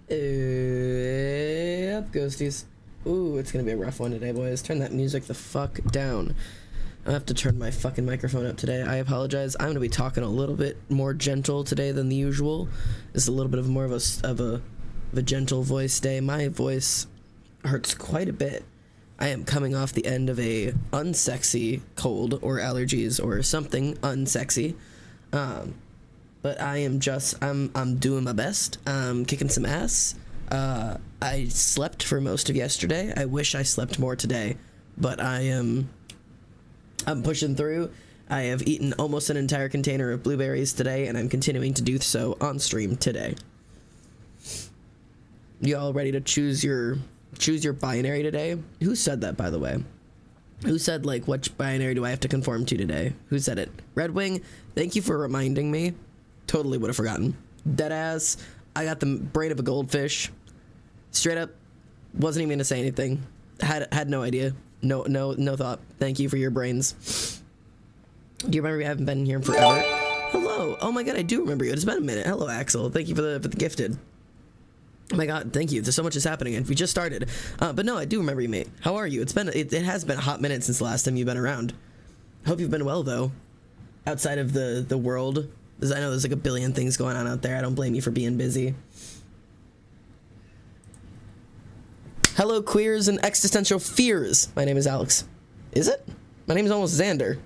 Up, ghosties. Ooh, it's gonna be a rough one today, boys. Turn that music the fuck down. I have to turn my fucking microphone up today. I apologize. I'm gonna be talking a little bit more gentle today than the usual. It's a little bit of more of a gentle voice day. My voice hurts quite a bit. I am coming off the end of a unsexy cold or allergies or something unsexy. But I am just, I'm doing my best. I'm kicking some ass. I slept for most of yesterday. I wish I slept more today, but I'm pushing through. I have eaten almost an entire container of blueberries today, and I'm continuing to do so on stream today. You all ready to choose your binary today? Who said that, by the way? Who said, like, which binary do I have to conform to today? Who said it? Red Wing, thank you for reminding me. Totally would have forgotten. Deadass, I got the brain of a goldfish. Straight up, wasn't even gonna say anything. Had no idea. No thought. Thank you for your brains. Do you remember we haven't been here forever? Hello. Oh my god, I do remember you. It's been a minute. Hello, Axel. Thank you for the gifted. Oh my god, thank you. There's so much is happening, and we just started. But no, I do remember you, mate. How are you? It has been a hot minute since the last time you've been around. Hope you've been well, though. Outside of the world. Because I know there's like a billion things going on out there. I don't blame you for being busy. Hello, queers and existential fears. My name is Alex. Is it? My name is almost Xander.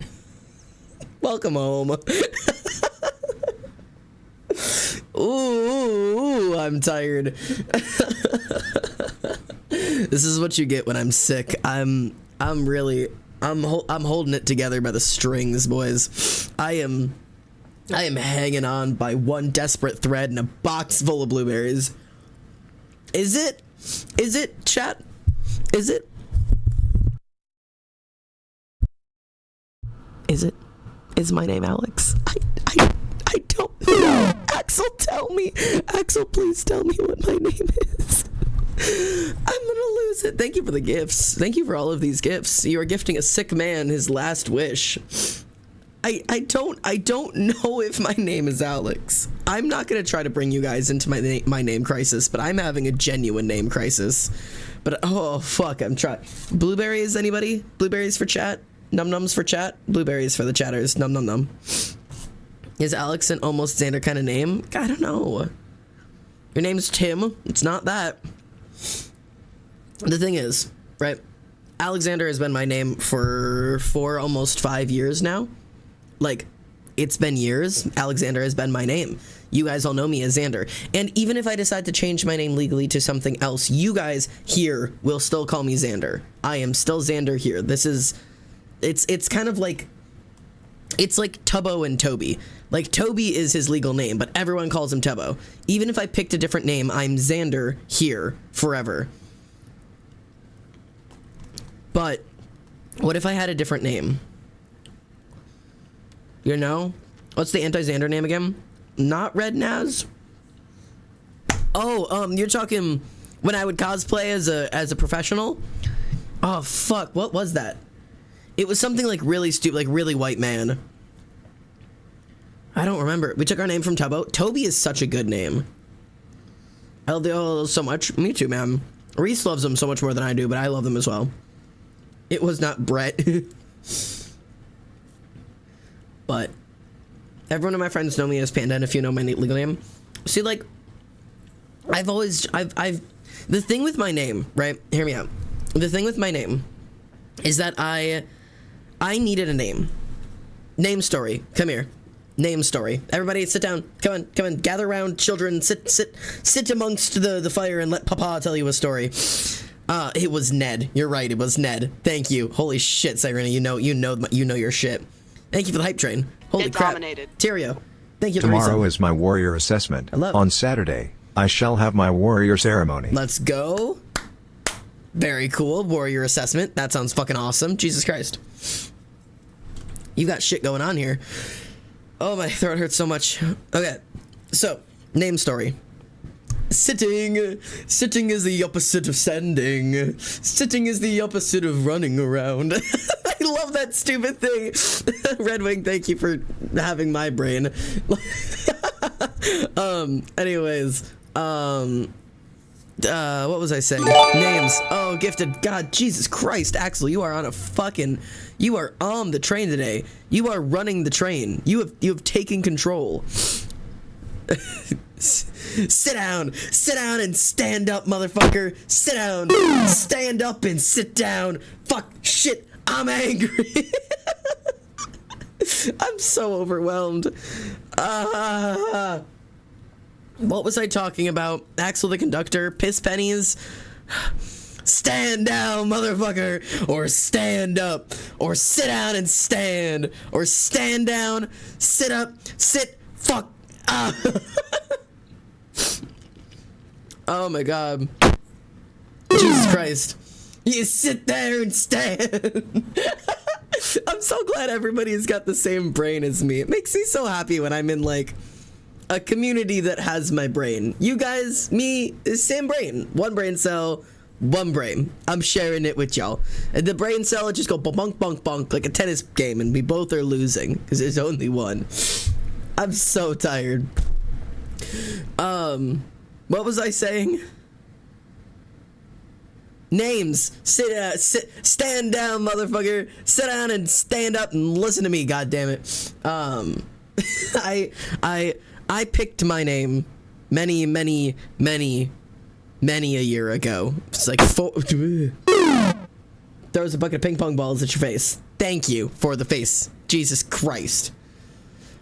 Welcome home. Ooh, I'm tired. This is what you get when I'm sick. I'm holding it together by the strings, boys. I am hanging on by one desperate thread in a box full of blueberries. Is it? Is it, chat? Is it? Is it? Is my name Alex? I don't know. Axel, tell me. Axel, please tell me what my name is. I'm gonna lose it. Thank you for the gifts. Thank you for all of these gifts. You are gifting a sick man his last wish. I don't know if my name is Alex. I'm not gonna try to bring you guys into my name crisis, but I'm having a genuine name crisis. But oh fuck, I'm trying. Blueberries, anybody? Blueberries for chat? Num-nums for chat? Blueberries for the chatters. Num-num-num. Is Alex an almost Xander kind of name? I don't know. Your name's Tim. It's not that. The thing is, right? Alexander has been my name for almost 5 years now. Like, it's been years. Alexander has been my name. You guys all know me as Xander. And even if I decide to change my name legally to something else, you guys here will still call me Xander. I am still Xander here. This is... It's kind of like... It's like Tubbo and Toby. Like, Toby is his legal name, but everyone calls him Tubbo. Even if I picked a different name, I'm Xander here forever. But what if I had a different name? You know? What's the anti-Xander name again? Not Red Naz? Oh, you're talking when I would cosplay as a professional? Oh, fuck. What was that? It was something like really stupid, like really white man. I don't remember. We took our name from Tubbo. Toby is such a good name. I love the so much. Me too, man. Reese loves them so much more than I do, but I love them as well. It was not Brett. But everyone of my friends know me as Panda, and if you know my legal name. See, like, I've the thing with my name, right? Hear me out. The thing with my name is that I needed a name. Name story. Come here. Name story. Everybody sit down. Come on. Gather around, children. Sit amongst the fire and let Papa tell you a story. It was Ned. You're right. It was Ned. Thank you. Holy shit, Cyrena. You know your shit. Thank you for the hype train. Holy crap. Dominated. Tyrio. Thank you. Tomorrow is my warrior assessment. Hello. On Saturday, I shall have my warrior ceremony. Let's go. Very cool. Warrior assessment. That sounds fucking awesome. Jesus Christ. You got shit going on here. Oh, my throat hurts so much. Okay. So, name story. Sitting is the opposite of standing. Sitting is the opposite of running around. I love that stupid thing. Red Wing, thank you for having my brain. Anyways, What was I saying? Names. Oh, gifted. God, Jesus Christ, Axel, you are on the train today. You are running the train. You have taken control. Sit down and stand up, motherfucker. Sit down, stand up and sit down. Fuck, shit, I'm angry. I'm so overwhelmed. What was I talking about? Axel the conductor, piss pennies. Stand down, motherfucker, or stand up, or sit down and stand, or stand down, sit up, sit, fuck. Oh my god. Jesus Christ. You sit there and stand. I'm so glad everybody's got the same brain as me. It makes me so happy when I'm in, like, a community that has my brain. You guys, me, same brain. One brain cell, one brain. I'm sharing it with y'all. And the brain cell will just go bonk, bonk, bonk, like a tennis game, and we both are losing, because there's only one. I'm so tired. What was I saying? Names. Stand down, motherfucker. Sit down and stand up and listen to me, goddammit. I picked my name many a year ago. It's like throws a bucket of ping pong balls at your face. Thank you for the face. Jesus Christ.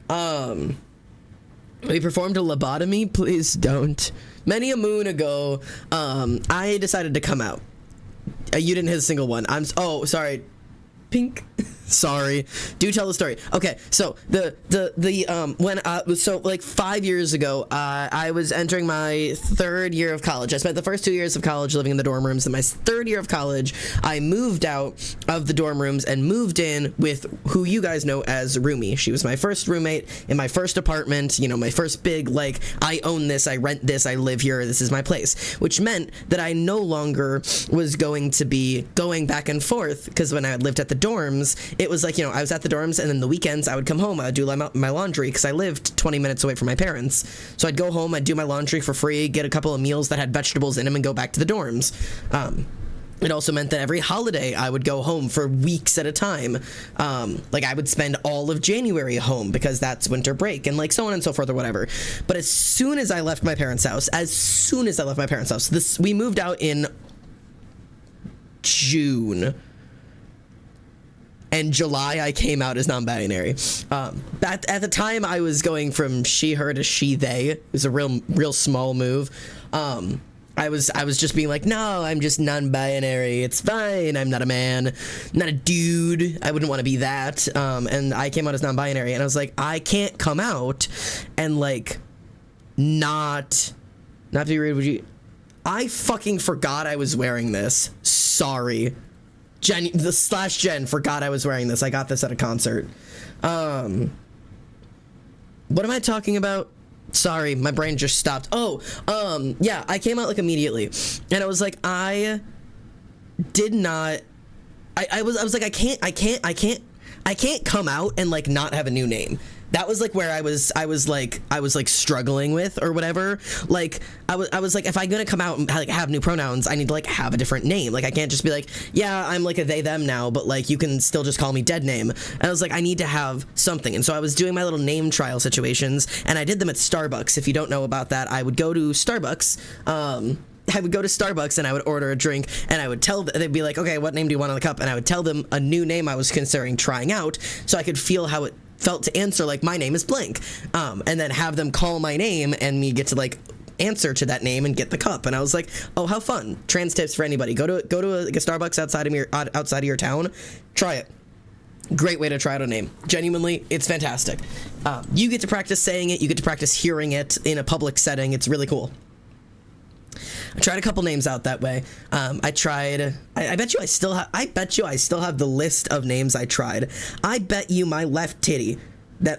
We performed a lobotomy. Please don't. Many a moon ago, I decided to come out. You didn't hit a single one. Oh, sorry. Pink. Sorry. Do tell the story. Okay, so so like 5 years ago, I was entering my third year of college. I spent the first 2 years of college living in the dorm rooms. In my third year of college, I moved out of the dorm rooms and moved in with who you guys know as Roomie. She was my first roommate in my first apartment, you know, my first big, like, I own this, I rent this, I live here, this is my place, which meant that I no longer was going to be going back and forth, because when I lived at the dorms, it was like, you know, I was at the dorms, and then the weekends I would come home, I would do my laundry, because I lived 20 minutes away from my parents. So I'd go home, I'd do my laundry for free, get a couple of meals that had vegetables in them, and go back to the dorms. It also meant that every holiday I would go home for weeks at a time. Like, I would spend all of January home because that's winter break, and like so on and so forth or whatever. But as soon as I left my parents' house, we moved out in June. And July, I came out as non-binary. At the time, I was going from she, her to she, they. It was a real small move. I was just being like, no, I'm just non-binary. It's fine. I'm not a man, not a dude. I wouldn't want to be that. And I came out as non-binary, and I was like, I can't come out and like not to be rude. I fucking forgot I was wearing this. Sorry. Jen forgot I was wearing this. I got this at a concert. What am I talking about? Sorry, my brain just stopped. Yeah, I came out like immediately, and I was like, I was like, I can't come out and like not have a new name. That was like where I was like struggling with or whatever. Like I was like, if I'm gonna come out and like have new pronouns, I need to like have a different name. Like I can't just be like, yeah, I'm like a they them now, but like you can still just call me dead name. And I was like, I need to have something. And so I was doing my little name trial situations, and I did them at Starbucks. If you don't know about that, I would go to Starbucks. I would go to Starbucks and I would order a drink, and I would tell them, they'd be like, okay, what name do you want on the cup? And I would tell them a new name I was considering trying out, so I could feel how it felt to answer like, my name is blank, and then have them call my name and me get to like answer to that name and get the cup. And I was like, oh, how fun. Trans tips for anybody. Go to like a Starbucks outside of your town. Try it. Great way to try out a name. Genuinely, it's fantastic. You get to practice saying it. You get to practice hearing it in a public setting. It's really cool. I tried a couple names out that way. I bet you I still have the list of names I tried. I bet you my left titty that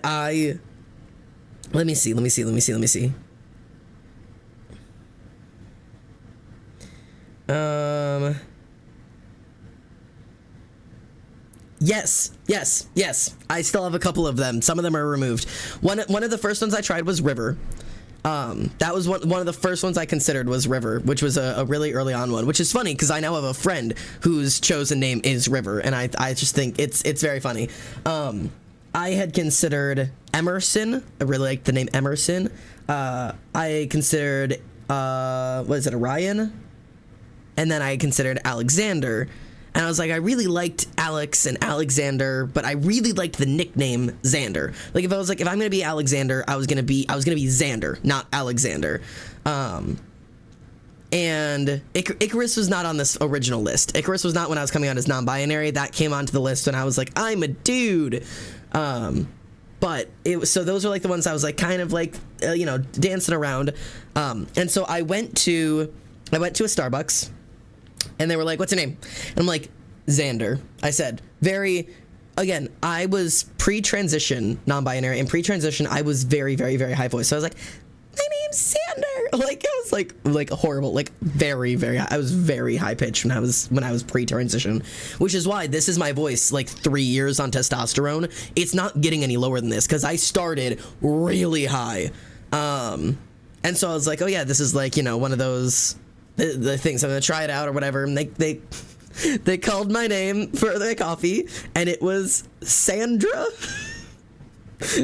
let me see. Yes. I still have a couple of them. Some of them are removed. One of the first ones I tried was River. That was one of the first ones I considered was River, which was a really early on one, which is funny because I now have a friend whose chosen name is River, and I just think it's very funny. I had considered Emerson. I really like the name Emerson. I considered what is it, Orion? And then I considered Alexander. And I was like, I really liked Alex and Alexander, but I really liked the nickname Xander. Like if I'm gonna be Alexander, I was gonna be Xander, not Alexander. And Icarus was not on this original list. Icarus was not when I was coming out as non-binary. That came onto the list when I was like, I'm a dude. But so those are like the ones I was like kind of like dancing around. And so I went to a Starbucks. And they were like, what's your name? And I'm like, Xander. I said, again, I was pre-transition, non-binary, and pre-transition, I was very, very, very high voice. So I was like, my name's Xander. Like, it was like horrible, like very, very high. I was very high pitched when I was pre-transition, which is why this is my voice, like 3 years on testosterone. It's not getting any lower than this because I started really high. And so I was like, oh yeah, this is like, one of those, the things I'm gonna try it out or whatever, and they called my name for their coffee, and it was Sandra.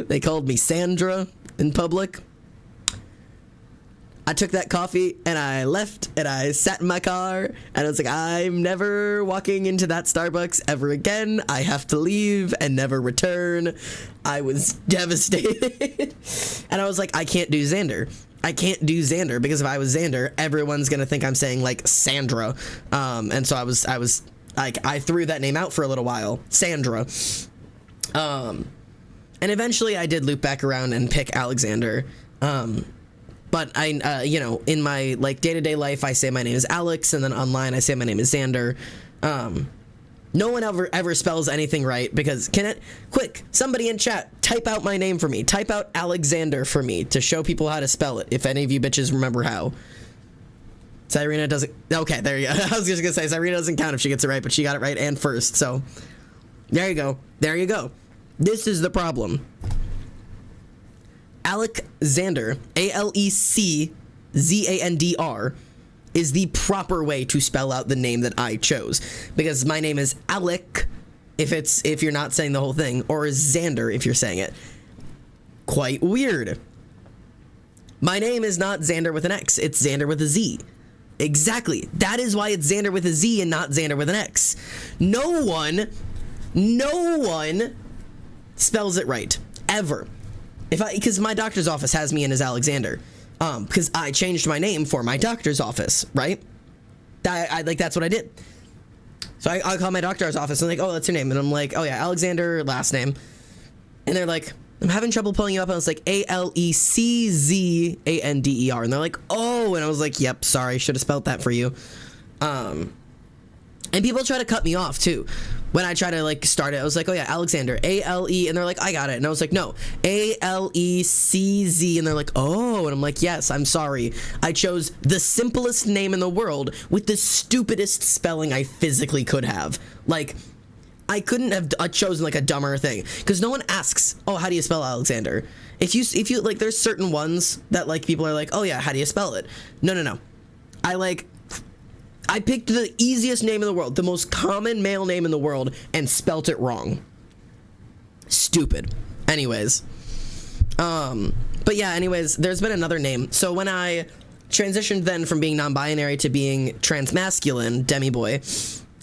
They called me Sandra in public. I took that coffee and I left and I sat in my car and I was like, I'm never walking into that Starbucks ever again. I have to leave and never return. I was devastated. And I was like, I can't do Xander. I can't do Xander because if I was Xander, everyone's gonna think I'm saying like Sandra. And so I was like, I threw that name out for a little while, Sandra. And eventually I did loop back around and pick Alexander. But I, in my like day-to-day life, I say my name is Alex, and then online I say my name is Xander. No one ever spells anything right because somebody in chat, type out my name for me. Type out Alexander for me to show people how to spell it, if any of you bitches remember how. Cyrena doesn't, okay, there you go. I was just gonna say, Cyrena doesn't count if she gets it right, but she got it right and first, so there you go. There you go. This is the problem. Alexander, Aleczandr, is the proper way to spell out the name that I chose, because my name is Alec if you're not saying the whole thing, or Xander if you're saying it. Quite weird. My name is not Xander with an X, it's Xander with a Z. Exactly. That is why it's Xander with a Z and not Xander with an X. No one spells it right, ever. Because my doctor's office has me in as Alexander, because I changed my name for my doctor's office, right? That's what I did. So I call my doctor's office and like, oh, that's your name, and I'm like, oh yeah, Alexander, last name, and they're like, I'm having trouble pulling you up, and I was like, Aleczandr, and they're like, oh, and I was like, yep, sorry, should have spelled that for you. And people try to cut me off too. When I try to like start it, I was like, oh yeah, Alexander, A-L-E, and they're like, I got it. And I was like, no, A-L-E-C-Z, and they're like, oh, and I'm like, yes, I'm sorry. I chose the simplest name in the world with the stupidest spelling I physically could have. Like, I couldn't have chosen like a dumber thing, because no one asks, oh, how do you spell Alexander? If you like, there's certain ones that like people are like, oh yeah, how do you spell it? No. I picked the easiest name in the world, the most common male name in the world, and spelt it wrong. Stupid. Anyways. But yeah, anyways, there's been another name. So when I transitioned then from being non-binary to being transmasculine, demi-boy,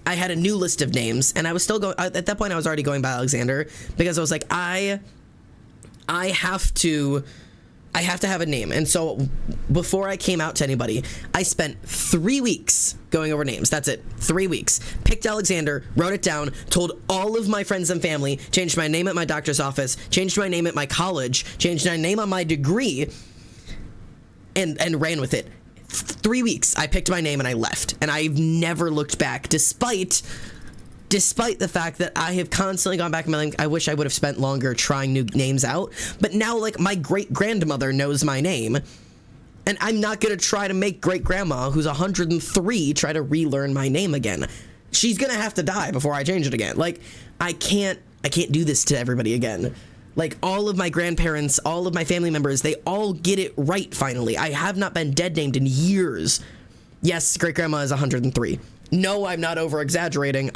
I had a new list of names, and I was still going, at that point I was already going by Alexander, because I was like, I have to have a name. And so before I came out to anybody, I spent 3 weeks going over names. That's it. 3 weeks. Picked Alexander, wrote it down, told all of my friends and family, changed my name at my doctor's office, changed my name at my college, changed my name on my degree, and ran with it. 3 weeks. I picked my name and I left. And I've never looked back, despite the fact that I have constantly gone back and been like, I wish I would have spent longer trying new names out. But now, like, my great-grandmother knows my name, and I'm not going to try to make great-grandma, who's 103, try to relearn my name again. She's going to have to die before I change it again. Like, I can't do this to everybody again. Like, all of my grandparents, all of my family members, they all get it right finally. I have not been dead named in years. Yes, great-grandma is 103. No, I'm not over-exaggerating.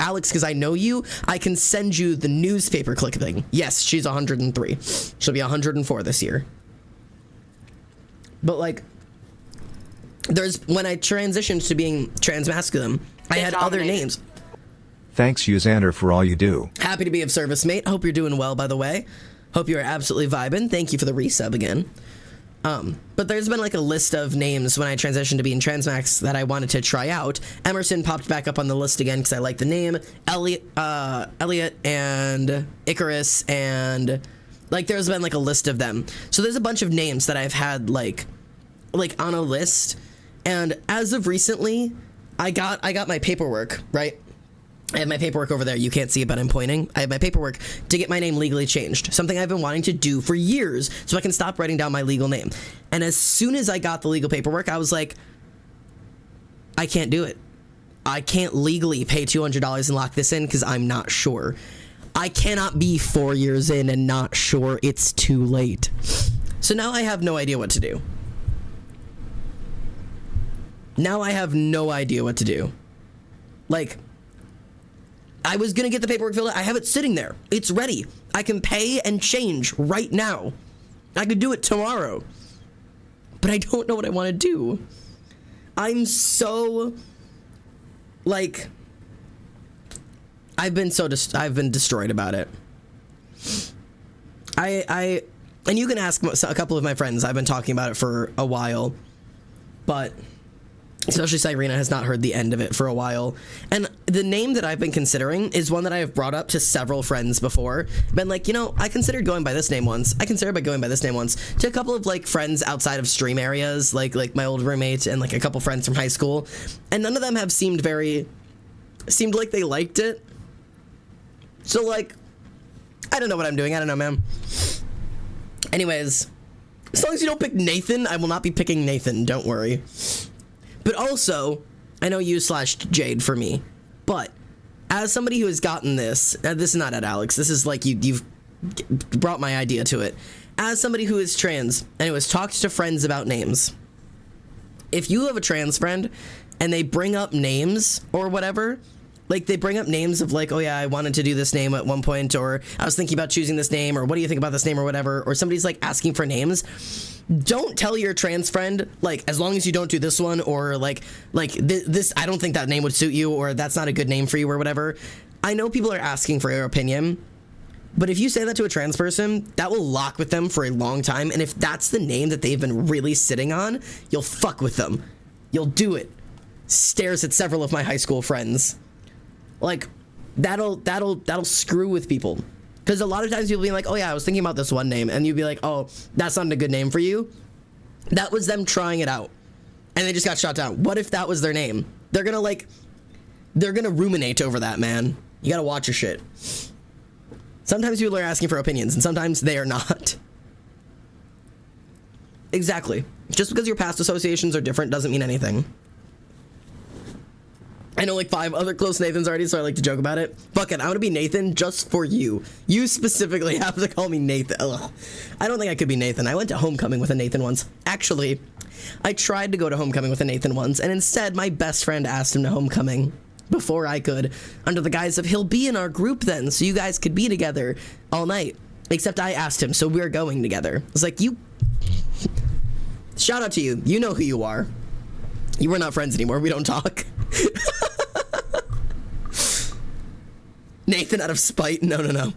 Alex, because I know you, I can send you the newspaper clipping. Yes, she's 103. She'll be 104 this year. But, like, when I transitioned to being transmasculine, I had other names. Thanks, Usander, for all you do. Happy to be of service, mate. Hope you're doing well, by the way. Hope you are absolutely vibing. Thank you for the resub again. But there's been like a list of names when I transitioned to being transmax that I wanted to try out. Emerson popped back up on the list again because I like the name. Elliot and Icarus, and like there's been like a list of them. So there's a bunch of names that I've had like on a list. And as of recently, I got my paperwork, right? I have my paperwork over there. You can't see it, but I'm pointing. I have my paperwork to get my name legally changed. Something I've been wanting to do for years so I can stop writing down my legal name. And as soon as I got the legal paperwork, I was like, I can't do it. I can't legally pay $200 and lock this in because I'm not sure. I cannot be 4 years in and not sure. It's too late. So now I have no idea what to do. Now I have no idea what to do. Like, I was gonna get the paperwork filled out. I have it sitting there. It's ready. I can pay and change right now. I could do it tomorrow. But I don't know what I want to do. I'm so, like, I've been destroyed about it. And you can ask a couple of my friends. I've been talking about it for a while, but especially Cyrena has not heard the end of it for a while. And the name that I've been considering is one that I have brought up to several friends before. Been like, you know, I considered going by this name once. I considered going by this name once to a couple of like friends outside of stream areas, like my old roommate and like a couple friends from high school. And none of them have seemed like they liked it. So like, I don't know what I'm doing. I don't know, man. Anyways, as long as you don't pick Nathan, I will not be picking Nathan. Don't worry. But also, I know you / Jade for me, but as somebody who has gotten this is not at Alex, this is like you've brought my idea to it. As somebody who is trans and who has talked to friends about names, if you have a trans friend and they bring up names or whatever, like they bring up names of like, oh yeah, I wanted to do this name at one point, or I was thinking about choosing this name, or what do you think about this name or whatever, or somebody's like asking for names, don't tell your trans friend, like, as long as you don't do this one, or like this, I don't think that name would suit you, or that's not a good name for you, or whatever. I know people are asking for your opinion, but if you say that to a trans person, that will lock with them for a long time, and if that's the name that they've been really sitting on, you'll fuck with them. You'll do it. Stares at several of my high school friends. Like, that'll screw with people. Because a lot of times you'll be like, oh yeah, I was thinking about this one name, and you'll be like, oh, that's not a good name for you. That was them trying it out, and they just got shot down. What if that was their name? They're gonna ruminate over that, man. You gotta watch your shit. Sometimes people are asking for opinions, and sometimes they are not. Exactly. Just because your past associations are different doesn't mean anything. I know like 5 other close Nathans already, so I like to joke about it. Fuck it, I'm gonna be Nathan just for you. You specifically have to call me Nathan. Ugh. I don't think I could be Nathan. I went to homecoming with a Nathan once. Actually, I tried to go to homecoming with a Nathan once, and instead my best friend asked him to homecoming before I could, under the guise of he'll be in our group then, so you guys could be together all night. Except I asked him, so we're going together. I was like, you... Shout out to you. You know who you are. You were not friends anymore. We don't talk. Nathan out of spite? No.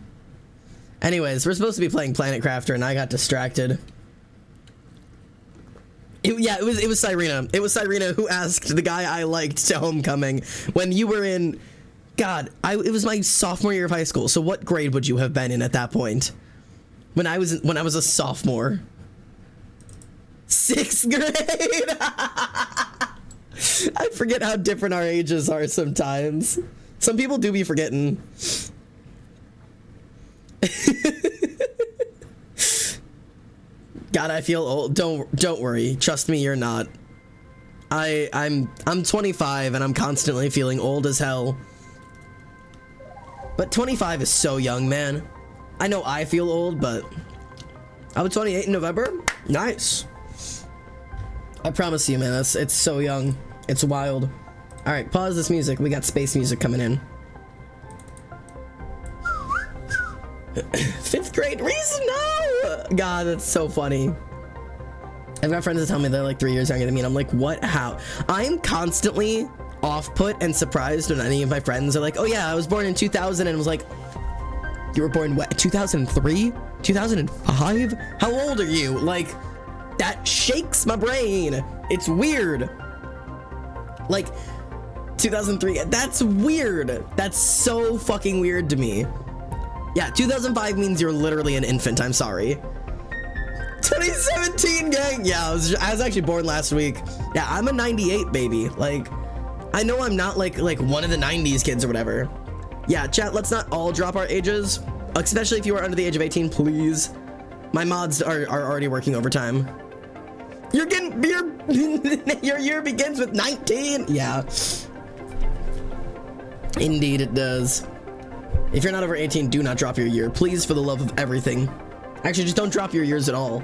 Anyways, we're supposed to be playing Planet Crafter, and I got distracted. It was Cyrena. It was Cyrena who asked the guy I liked to homecoming when you were in... God, it was my sophomore year of high school, so what grade would you have been in at that point? When I was a sophomore. 6th grade? I forget how different our ages are sometimes. Some people do be forgetting. God, I feel old. Don't worry. Trust me, you're not. I'm 25 and I'm constantly feeling old as hell. But 25 is so young, man. I know I feel old, but I was 28 in November. Nice. I promise you, man, it's so young. It's wild. All right, pause this music. We got space music coming in. 5th grade reason? No! God, that's so funny. I've got friends that tell me they're like 3 years younger than me, and I'm like, what? How? I am constantly off-put and surprised when any of my friends are like, oh yeah, I was born in 2000, and was like, you were born what, 2003? 2005? How old are you? Like, that shakes my brain. It's weird. Like, 2003, that's weird. That's so fucking weird to me. Yeah, 2005 means you're literally an infant, I'm sorry. 2017, gang! Yeah, I was actually born last week. Yeah, I'm a 98 baby. Like, I know I'm not like one of the 90s kids or whatever. Yeah, chat, let's not all drop our ages. Especially if you are under the age of 18, please. My mods are already working overtime. You're getting, your year begins with 19? Yeah. Indeed it does. If you're not over 18, do not drop your year. Please, for the love of everything. Actually, just don't drop your years at all.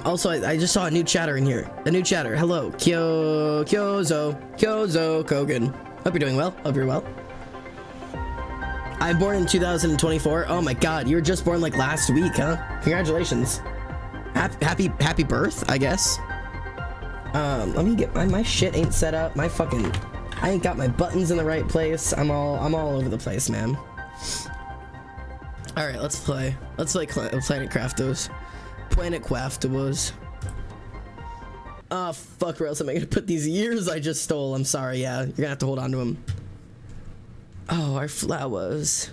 Also, I just saw a new chatter in here. A new chatter. Hello. Kyozo Kogan. Hope you're doing well. Hope you're well. I'm born in 2024. Oh my god, you were just born like last week, huh? Congratulations. Happy birth, I guess. Let me get my shit ain't set up. I ain't got my buttons in the right place. I'm all over the place, man. All right, let's play Planet Craftos. Planet Craftos. Oh fuck, where else am I gonna put these years I just stole? I'm sorry. Yeah, you're gonna have to hold on to them. Oh, our flowers.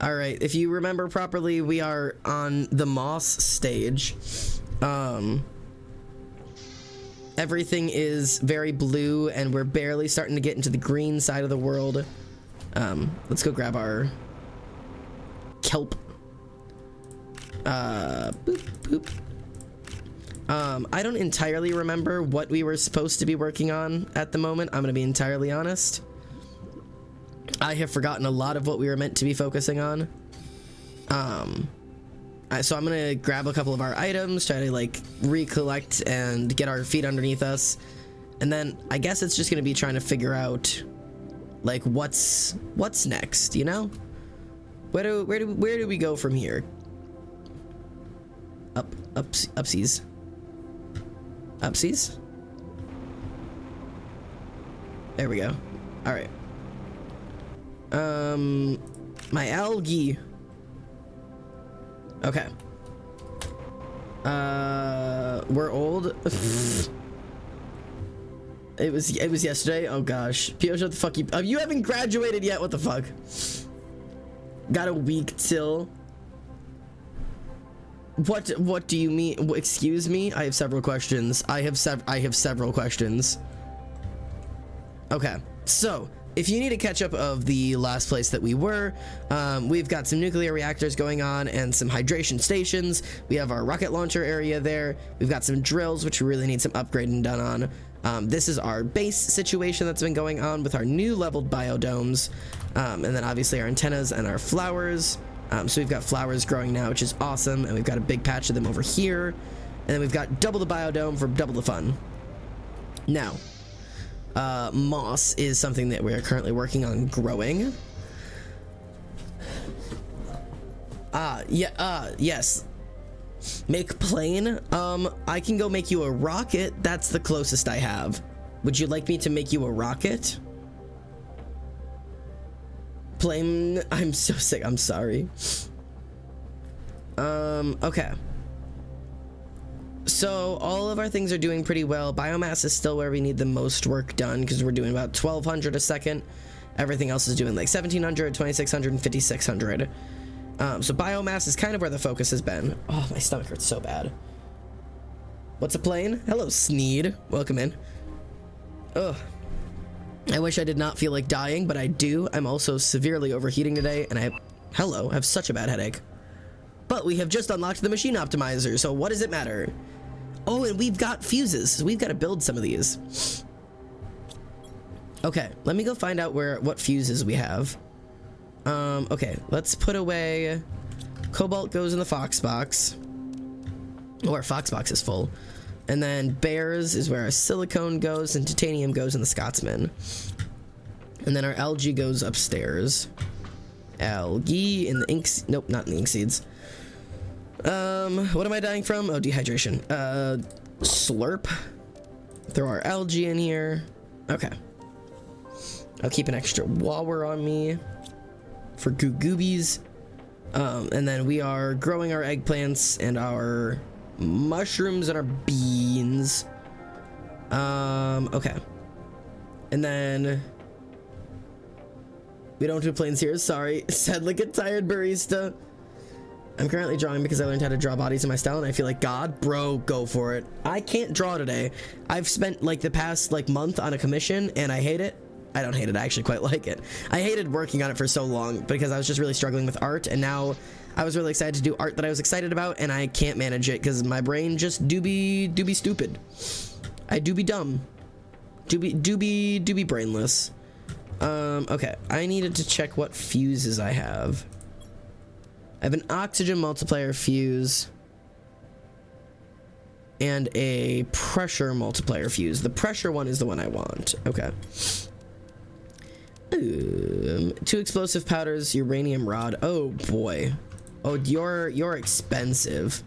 All right, if you remember properly, we are on the moss stage. Everything is very blue, and we're barely starting to get into the green side of the world. Let's go grab our kelp. Boop, boop. I don't entirely remember what we were supposed to be working on at the moment. I'm gonna be entirely honest. I have forgotten a lot of what we were meant to be focusing on. So I'm gonna grab a couple of our items, try to like recollect and get our feet underneath us, and then I guess it's just gonna be trying to figure out like what's next, you know? Where do we go from here? Upsies. There we go. All right. My algae. Okay. We're old. It was yesterday. Oh gosh. Pio, shut the fuck you. You haven't graduated yet. What the fuck? Got a week till. What do you mean? Excuse me? I have several questions. I have several questions. Okay. So, if you need a catch up of the last place that we were, we've got some nuclear reactors going on and some hydration stations. We have our rocket launcher area there. We've got some drills, which we really need some upgrading done on. This is our base situation that's been going on with our new leveled biodomes. And then obviously our antennas and our flowers. So we've got flowers growing now, which is awesome. And we've got a big patch of them over here. And then we've got double the biodome for double the fun. Now, moss is something that we are currently working on growing. Yes. Make plane. I can go make you a rocket. That's the closest I have. Would you like me to make you a rocket? Plane. I'm so sick. I'm sorry. Okay. So all of our things are doing pretty well. Biomass is still where we need the most work done because we're doing about 1200 a second. Everything else is doing like 1700, 2600, and 5600. So biomass is kind of where the focus has been. Oh, my stomach hurts so bad. What's a plane? Hello, Sneed. Welcome in. Ugh. I wish I did not feel like dying, but I do. I'm also severely overheating today, and I have such a bad headache. But we have just unlocked the machine optimizer, so what does it matter? Oh, and we've got fuses, so we've got to build some of these. Okay, let me go find out what fuses we have. Okay, let's put away. Cobalt goes in the Fox box. Or Fox box is full. And then bears is where our silicone goes, and titanium goes in the Scotsman. And then our algae goes upstairs. Algae in the ink. Nope, not in the ink seeds. What am I dying from? Oh, dehydration. Slurp. Throw our algae in here. Okay. I'll keep an extra water on me for goobies. And then we are growing our eggplants and our mushrooms and our beans. Okay. And then we don't do planes here. Sorry. Said like a tired barista. I'm currently drawing because I learned how to draw bodies in my style, and I feel like God, bro, go for it. I can't draw today. I've spent like the past like month on a commission, and I hate it. I don't hate it. I actually quite like it. I hated working on it for so long because I was just really struggling with art, and now I was really excited to do art that I was excited about, and I can't manage it because my brain just do be stupid. I do be dumb. Do be brainless. Okay. I needed to check what fuses I have. I have an oxygen multiplier fuse and a pressure multiplier fuse. The pressure one is the one I want. Okay. 2 explosive powders, uranium rod. Oh boy. Oh, you're expensive.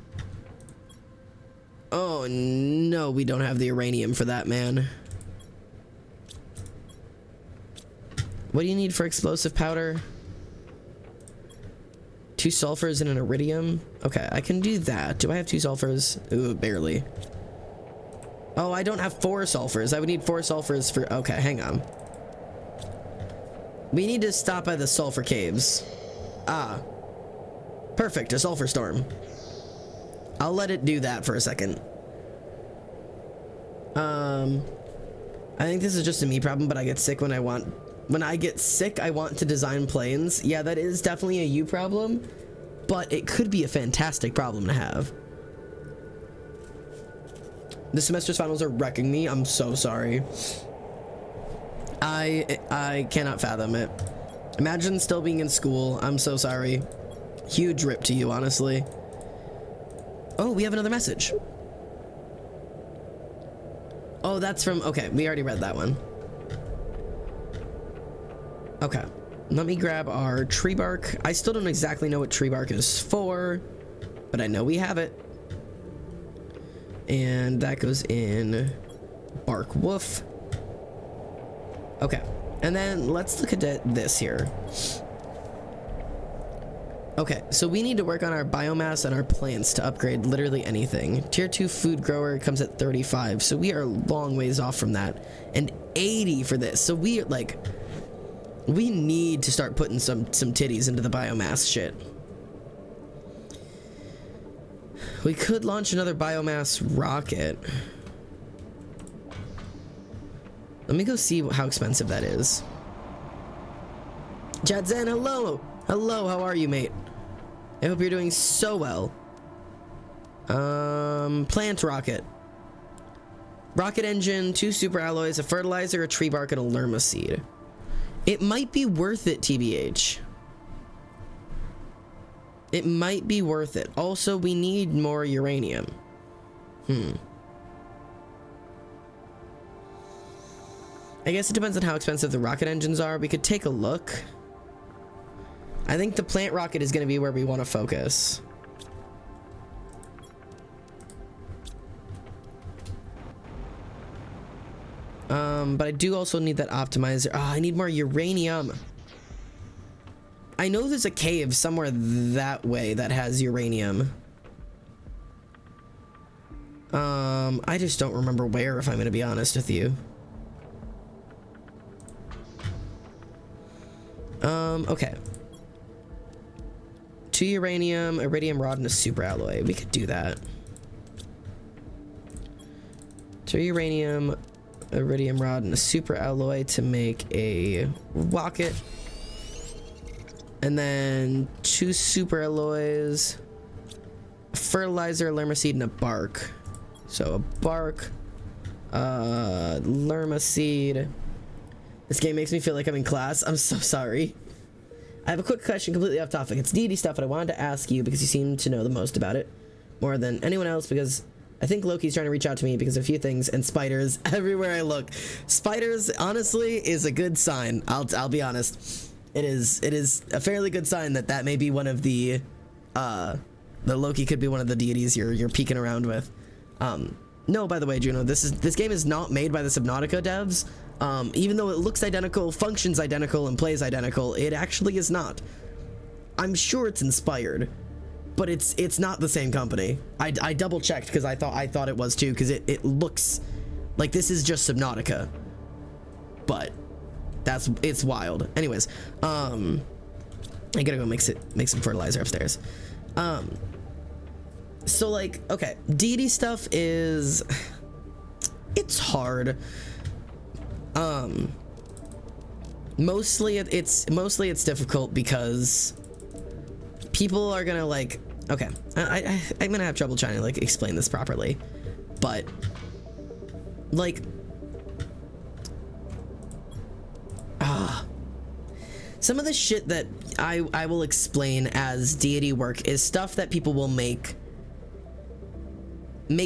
Oh no, we don't have the uranium for that, man. What do you need for explosive powder? 2 sulfurs and an iridium. Okay, I can do that. Do I have 2 sulfurs? Ooh, barely. Oh, I don't have 4 sulfurs. I would need 4 sulfurs for... Okay, hang on. We need to stop by the sulfur caves. Ah. Perfect, a sulfur storm. I'll let it do that for a second. I think this is just a me problem, but I get sick when I want... When I get sick, I want to design planes. Yeah, that is definitely a you problem, but it could be a fantastic problem to have. The semester's finals are wrecking me. I'm so sorry. I cannot fathom it. Imagine still being in school. I'm so sorry. Huge rip to you, honestly. Oh, we have another message. Oh, that's from... Okay, we already read that one. Okay, let me grab our tree bark. I still don't exactly know what tree bark is for, but I know we have it. And that goes in bark woof. Okay, and then let's look at this here. Okay, so we need to work on our biomass and our plants to upgrade literally anything. Tier 2 food grower comes at 35, so we are a long ways off from that. And 80 for this, so we are like... We need to start putting some titties into the biomass shit. We could launch another biomass rocket. Let me go see how expensive that is. Jadzen, hello! Hello, how are you, mate? I hope you're doing so well. Plant rocket. Rocket engine, 2 super alloys, a fertilizer, a tree bark, and a lerma seed. It might be worth it, TBH. It might be worth it. Also, we need more uranium. I guess it depends on how expensive the rocket engines are. We could take a look. I think the plant rocket is going to be where we want to focus. But I do also need that optimizer. Oh, I need more uranium. I know there's a cave somewhere that way that has uranium. I just don't remember where, if I'm gonna be honest with you. Okay. 2 uranium, iridium rod, and a super alloy. We could do that. 2 uranium, iridium rod, and a super alloy to make a rocket. And then 2 super alloys, a fertilizer, lerma seed, and a bark. So a bark, lerma seed, This game makes me feel like I'm in class. I'm so sorry. I have a quick question completely off topic. It's D&D stuff, but I wanted to ask you because you seem to know the most about it. More than anyone else, because I think Loki's trying to reach out to me because of a few things, and spiders everywhere I look. Spiders, honestly, is a good sign. I'll be honest. It is a fairly good sign that may be one of the Loki could be one of the deities you're peeking around with. No, by the way, Juno, this game is not made by the Subnautica devs. Even though it looks identical, functions identical, and plays identical, it actually is not. I'm sure it's inspired, but it's not the same company. I double checked because I thought it was too, because it looks like this is just Subnautica, but it's wild. Anyways, I gotta go make some fertilizer upstairs. So like, okay, deity stuff is, it's hard. Mostly it's difficult because people are gonna like, okay, I'm gonna have trouble trying to like explain this properly, but like, some of the shit that I will explain as deity work is stuff that people will make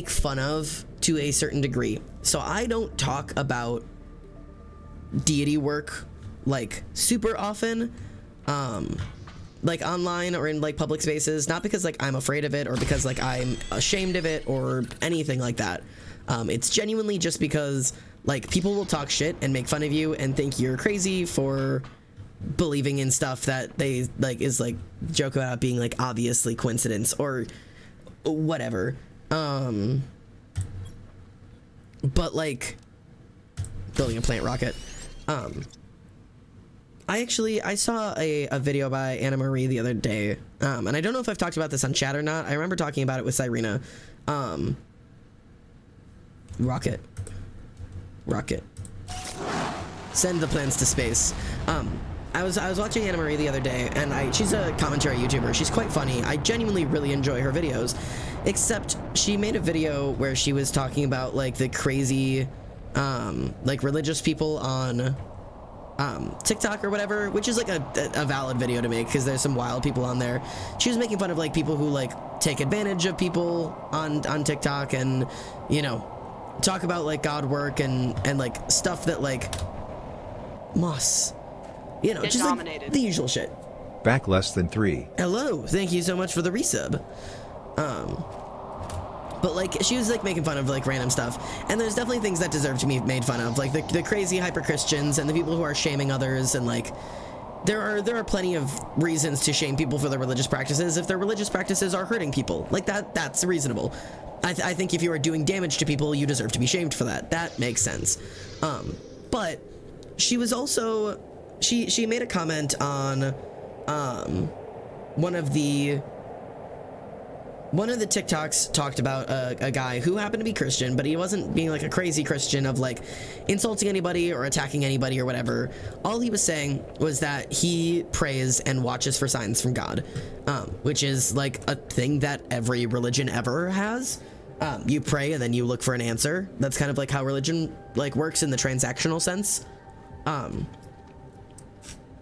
fun of to a certain degree. So I don't talk about deity work like super often, like online or in like public spaces, not because like I'm afraid of it or because like I'm ashamed of it or anything like that. It's genuinely just because like people will talk shit and make fun of you and think you're crazy for believing in stuff that they like is like joke about being like obviously coincidence or whatever. But like building a plant rocket. I saw a video by Anna Marie the other day, and I don't know if I've talked about this on chat or not. I remember talking about it with Cyrena. Rocket. Send the plans to space. I was watching Anna Marie the other day, and she's a commentary YouTuber. She's quite funny. I genuinely really enjoy her videos, except she made a video where she was talking about like the crazy like religious people on TikTok or whatever, which is like a valid video to make because there's some wild people on there. She was making fun of like people who like take advantage of people on TikTok and, you know, talk about like God work and like stuff that like Moss, you know, Get just dominated. like the usual shit. Back less than 3. Hello, thank you so much for the resub. But like she was like making fun of like random stuff, and there's definitely things that deserve to be made fun of, like the crazy hyper Christians and the people who are shaming others, and like there are plenty of reasons to shame people for their religious practices if their religious practices are hurting people. Like that's reasonable. I think if you are doing damage to people, you deserve to be shamed for that. That makes sense. But she was also she made a comment on one of the TikToks talked about a guy who happened to be Christian, but he wasn't being like a crazy Christian of like insulting anybody or attacking anybody or whatever. All he was saying was that he prays and watches for signs from God, which is like a thing that every religion ever has. You pray and then you look for an answer. That's kind of like how religion like works in the transactional sense. And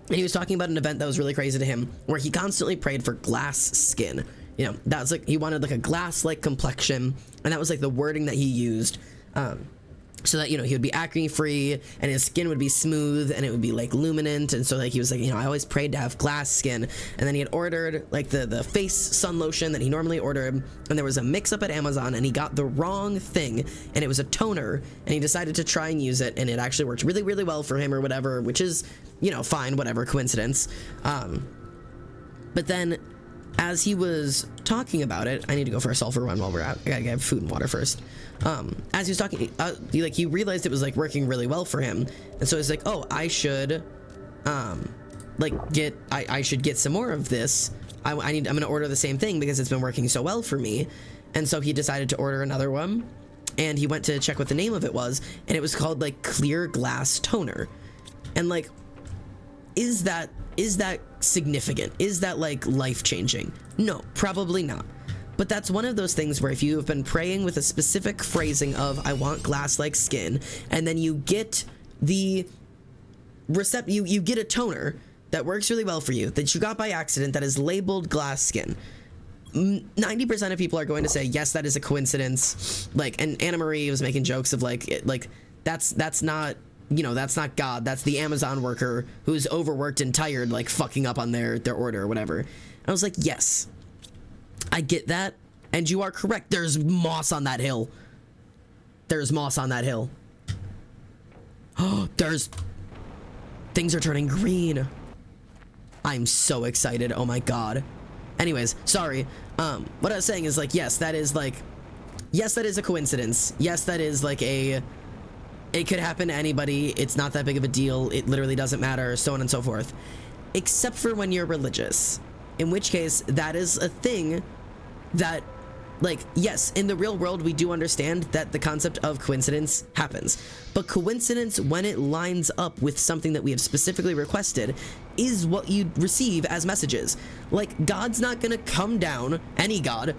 he was talking about an event that was really crazy to him where he constantly prayed for glass skin. You know, that was like, he wanted like a glass-like complexion, and that was like the wording that he used, so that, you know, he would be acne-free, and his skin would be smooth, and it would be like luminant, and so like he was like, you know, I always prayed to have glass skin. And then he had ordered like the face sun lotion that he normally ordered, and there was a mix-up at Amazon, and he got the wrong thing, and it was a toner, and he decided to try and use it, and it actually worked really, really well for him or whatever, which is, you know, fine, whatever, coincidence. But then as he was talking about it, I need to go for a sulfur run while we're out. I gotta get food and water first. As he was talking, he realized it was like working really well for him, and so he's like, "Oh, I should, I should get some more of this. I'm gonna order the same thing because it's been working so well for me." And so he decided to order another one, and he went to check what the name of it was, and it was called like Clear Glass Toner. And like, is that significant? Is that like life-changing? No, probably not. But that's one of those things where if you have been praying with a specific phrasing of I want glass-like skin, and then you get the you get a toner that works really well for you that you got by accident that is labeled glass skin. 90% of people are going to say yes, that is a coincidence. Like, and Anna Marie was making jokes of like that's not, you know, that's not God, that's the Amazon worker who's overworked and tired, like fucking up on their order or whatever. And I was like, yes, I get that, and you are correct. There's moss on that hill. There's moss on that hill. Oh, things are turning green. I'm so excited. Oh my god. Anyways, sorry. What I was saying is like, yes, that is a coincidence. Yes, that is like it could happen to anybody. It's not that big of a deal. It literally doesn't matter, so on and so forth. Except for when you're religious. In which case, that is a thing that, like, yes, in the real world, we do understand that the concept of coincidence happens. But coincidence, when it lines up with something that we have specifically requested, is what you receive as messages. Like, God's not gonna come down, any God,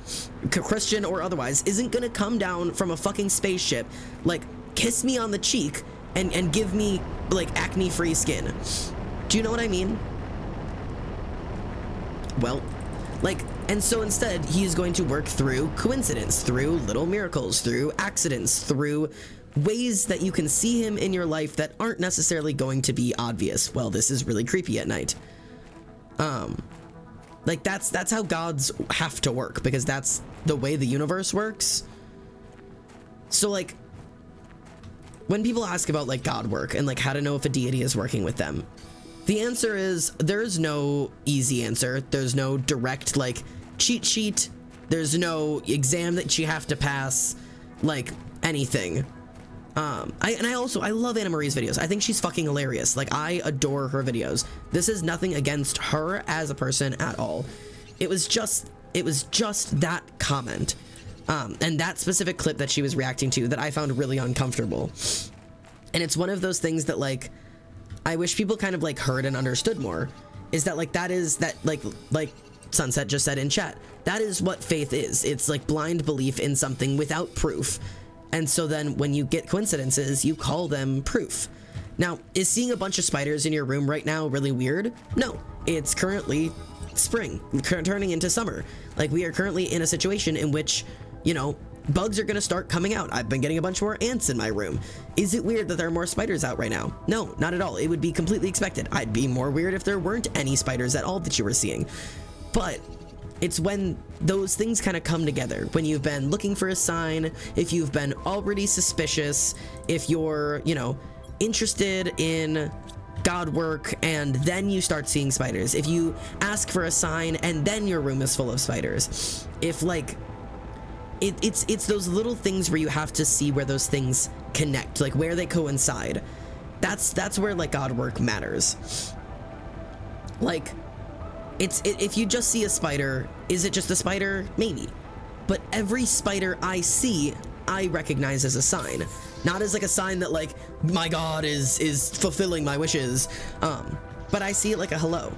Christian or otherwise, isn't gonna come down from a fucking spaceship, like, kiss me on the cheek and give me, like, acne-free skin. Do you know what I mean? Well, like, and so instead, he is going to work through coincidence, through little miracles, through accidents, through ways that you can see him in your life that aren't necessarily going to be obvious. Well, this is really creepy at night. Like, that's how gods have to work, because that's the way the universe works. So, like, when people ask about, like, God work and, like, how to know if a deity is working with them, the answer is there's no easy answer. There's no direct, like, cheat sheet. There's no exam that you have to pass, like, anything. I love Anna Marie's videos. I think she's fucking hilarious. Like, I adore her videos. This is nothing against her as a person at all. It was just that comment, and that specific clip that she was reacting to that I found really uncomfortable. And it's one of those things that, like, I wish people kind of, like, heard and understood more, is that, like, like Sunset just said in chat, that is what faith is. It's like blind belief in something without proof. And so then when you get coincidences, you call them proof. Now, is seeing a bunch of spiders in your room right now really weird? No, it's currently spring, turning into summer. Like, we are currently in a situation in which, you know, bugs are gonna start coming out. I've been getting a bunch more ants in my room. Is it weird that there are more spiders out right now? No, not at all. It would be completely expected. I'd be more weird if there weren't any spiders at all that you were seeing. But it's when those things kind of come together, when you've been looking for a sign, if you've been already suspicious, if you're, you know, interested in God work and then you start seeing spiders, if you ask for a sign and then your room is full of spiders, if, like, it's those little things where you have to see where those things connect, like where they coincide. That's where, like, God work matters. Like, if you just see a spider, is it just a spider? Maybe. But every spider I see, I recognize as a sign. Not as, like, a sign that, like, my God is fulfilling my wishes. But I see it like a hello.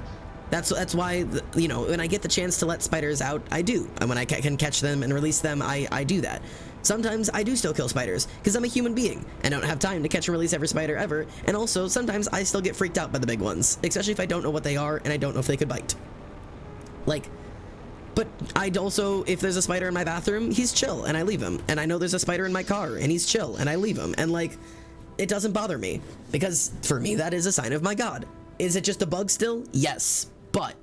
That's why, you know, when I get the chance to let spiders out, I do. And when I can catch them and release them, I do that. Sometimes I do still kill spiders, because I'm a human being, and I don't have time to catch and release every spider ever, and also, sometimes I still get freaked out by the big ones, especially if I don't know what they are, and I don't know if they could bite. Like, but I'd also, if there's a spider in my bathroom, he's chill, and I leave him, and I know there's a spider in my car, and he's chill, and I leave him, and, like, it doesn't bother me, because, for me, that is a sign of my God. Is it just a bug still? Yes, but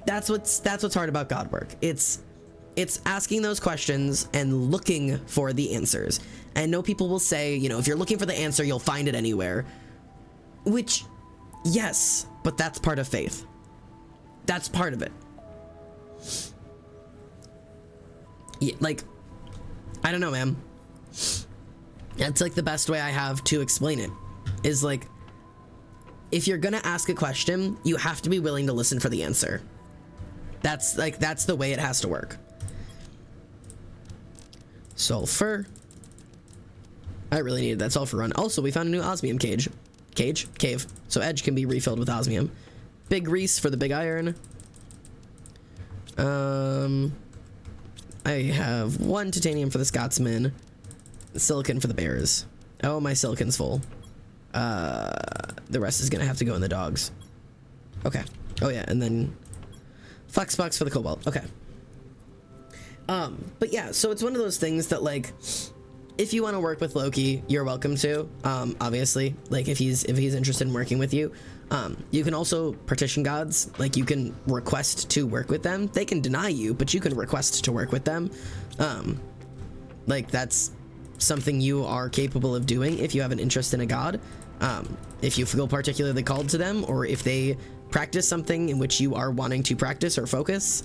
that's what's hard about God work. It's asking those questions and looking for the answers. And no, people will say, you know, if you're looking for the answer, you'll find it anywhere. Which, yes, but that's part of faith. That's part of it. Yeah, like, I don't know, man. That's, like, the best way I have to explain it. Is, like, if you're gonna ask a question, you have to be willing to listen for the answer. That's the way it has to work. Sulfur. I really needed that sulfur run. Also, we found a new osmium cave. So edge can be refilled with osmium. Big grease for the big iron. I have 1 titanium for the Scotsman. Silicon for the bears. Oh, my silicon's full. the rest is gonna have to go in the dogs. Okay. Oh yeah, and then flex box for the cobalt. Okay. But yeah, so it's one of those things that, like, if you want to work with Loki, you're welcome to. Obviously, like, if he's interested in working with you. You can also partition gods. Like, you can request to work with them. They can deny you, but you can request to work with them. Like, that's something you are capable of doing if you have an interest in a god. If you feel particularly called to them, or if they practice something in which you are wanting to practice or focus.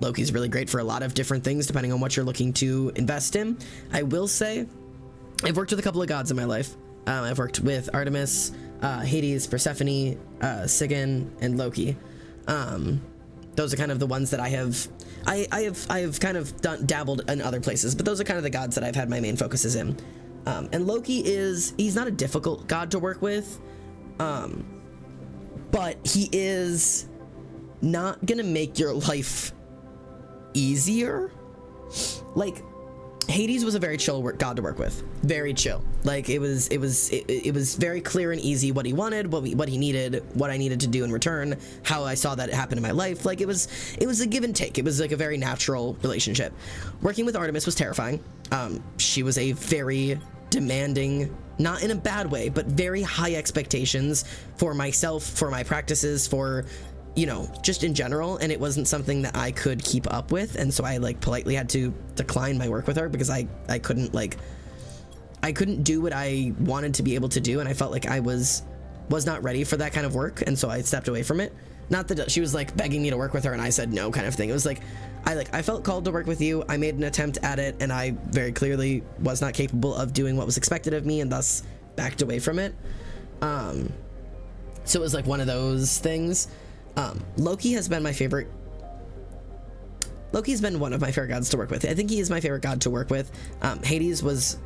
Loki's really great for a lot of different things depending on what you're looking to invest in. I will say, I've worked with a couple of gods in my life. I've worked with Artemis, Hades, Persephone, Sigyn, and Loki. Those are kind of the ones that I have kind of dabbled in other places, but those are kind of the gods that I've had my main focuses in. And Loki he's not a difficult god to work with, but he is not gonna make your life easier. Like, Hades was a very chill god to work with. Very chill. Like, it was very clear and easy what he wanted, what he needed, what I needed to do in return, how I saw that happen in my life. Like, it was a give and take. It was like a very natural relationship. Working with Artemis was terrifying. She was a very demanding, not in a bad way, but very high expectations for myself, for my practices, for, you know, just in general, and it wasn't something that I could keep up with, and so I, like, politely had to decline my work with her because I couldn't do what I wanted to be able to do, and I felt like I was not ready for that kind of work, and so I stepped away from it. Not that she was, like, begging me to work with her and I said no kind of thing. It was like I felt called to work with you. I made an attempt at it, and I very clearly was not capable of doing what was expected of me, and thus backed away from it. So it was like one of those things. Loki has been my favorite. Loki's been one of my favorite gods to work with. I think he is my favorite god to work with. Hades was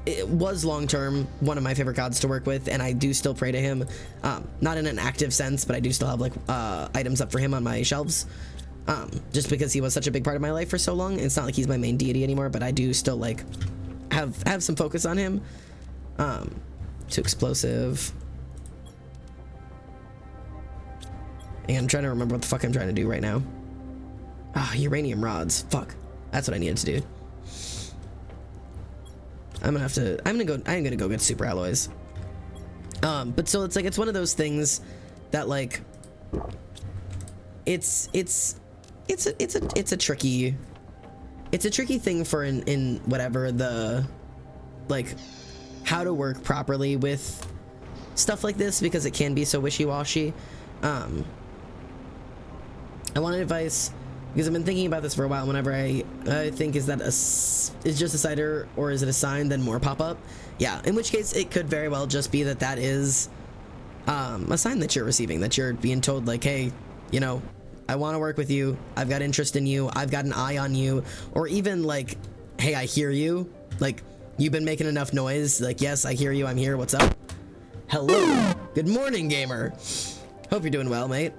long-term one of my favorite gods to work with, and I do still pray to him. Not in an active sense, but I do still have, like, items up for him on my shelves. Just because he was such a big part of my life for so long. It's not like he's my main deity anymore, but I do still, like, have some focus on him. Too explosive. And I'm trying to remember what the fuck I'm trying to do right now. Uranium rods. Fuck. That's what I needed to do. I'm gonna go get super alloys. But so it's like, it's one of those things that, like, it's a tricky thing for in whatever the, like, how to work properly with stuff like this, because it can be so wishy-washy. I want advice because I've been thinking about this for a while. Whenever I think, is just a cider or is it a sign, then more pop up. Yeah, in which case it could very well just be that is a sign that you're receiving, that you're being told, like, hey, you know, I want to work with you, I've got interest in you, I've got an eye on you, or even like, hey, I hear you, like, you've been making enough noise, like, yes, I hear you, I'm here, what's up? Hello, good morning, gamer. Hope you're doing well, mate.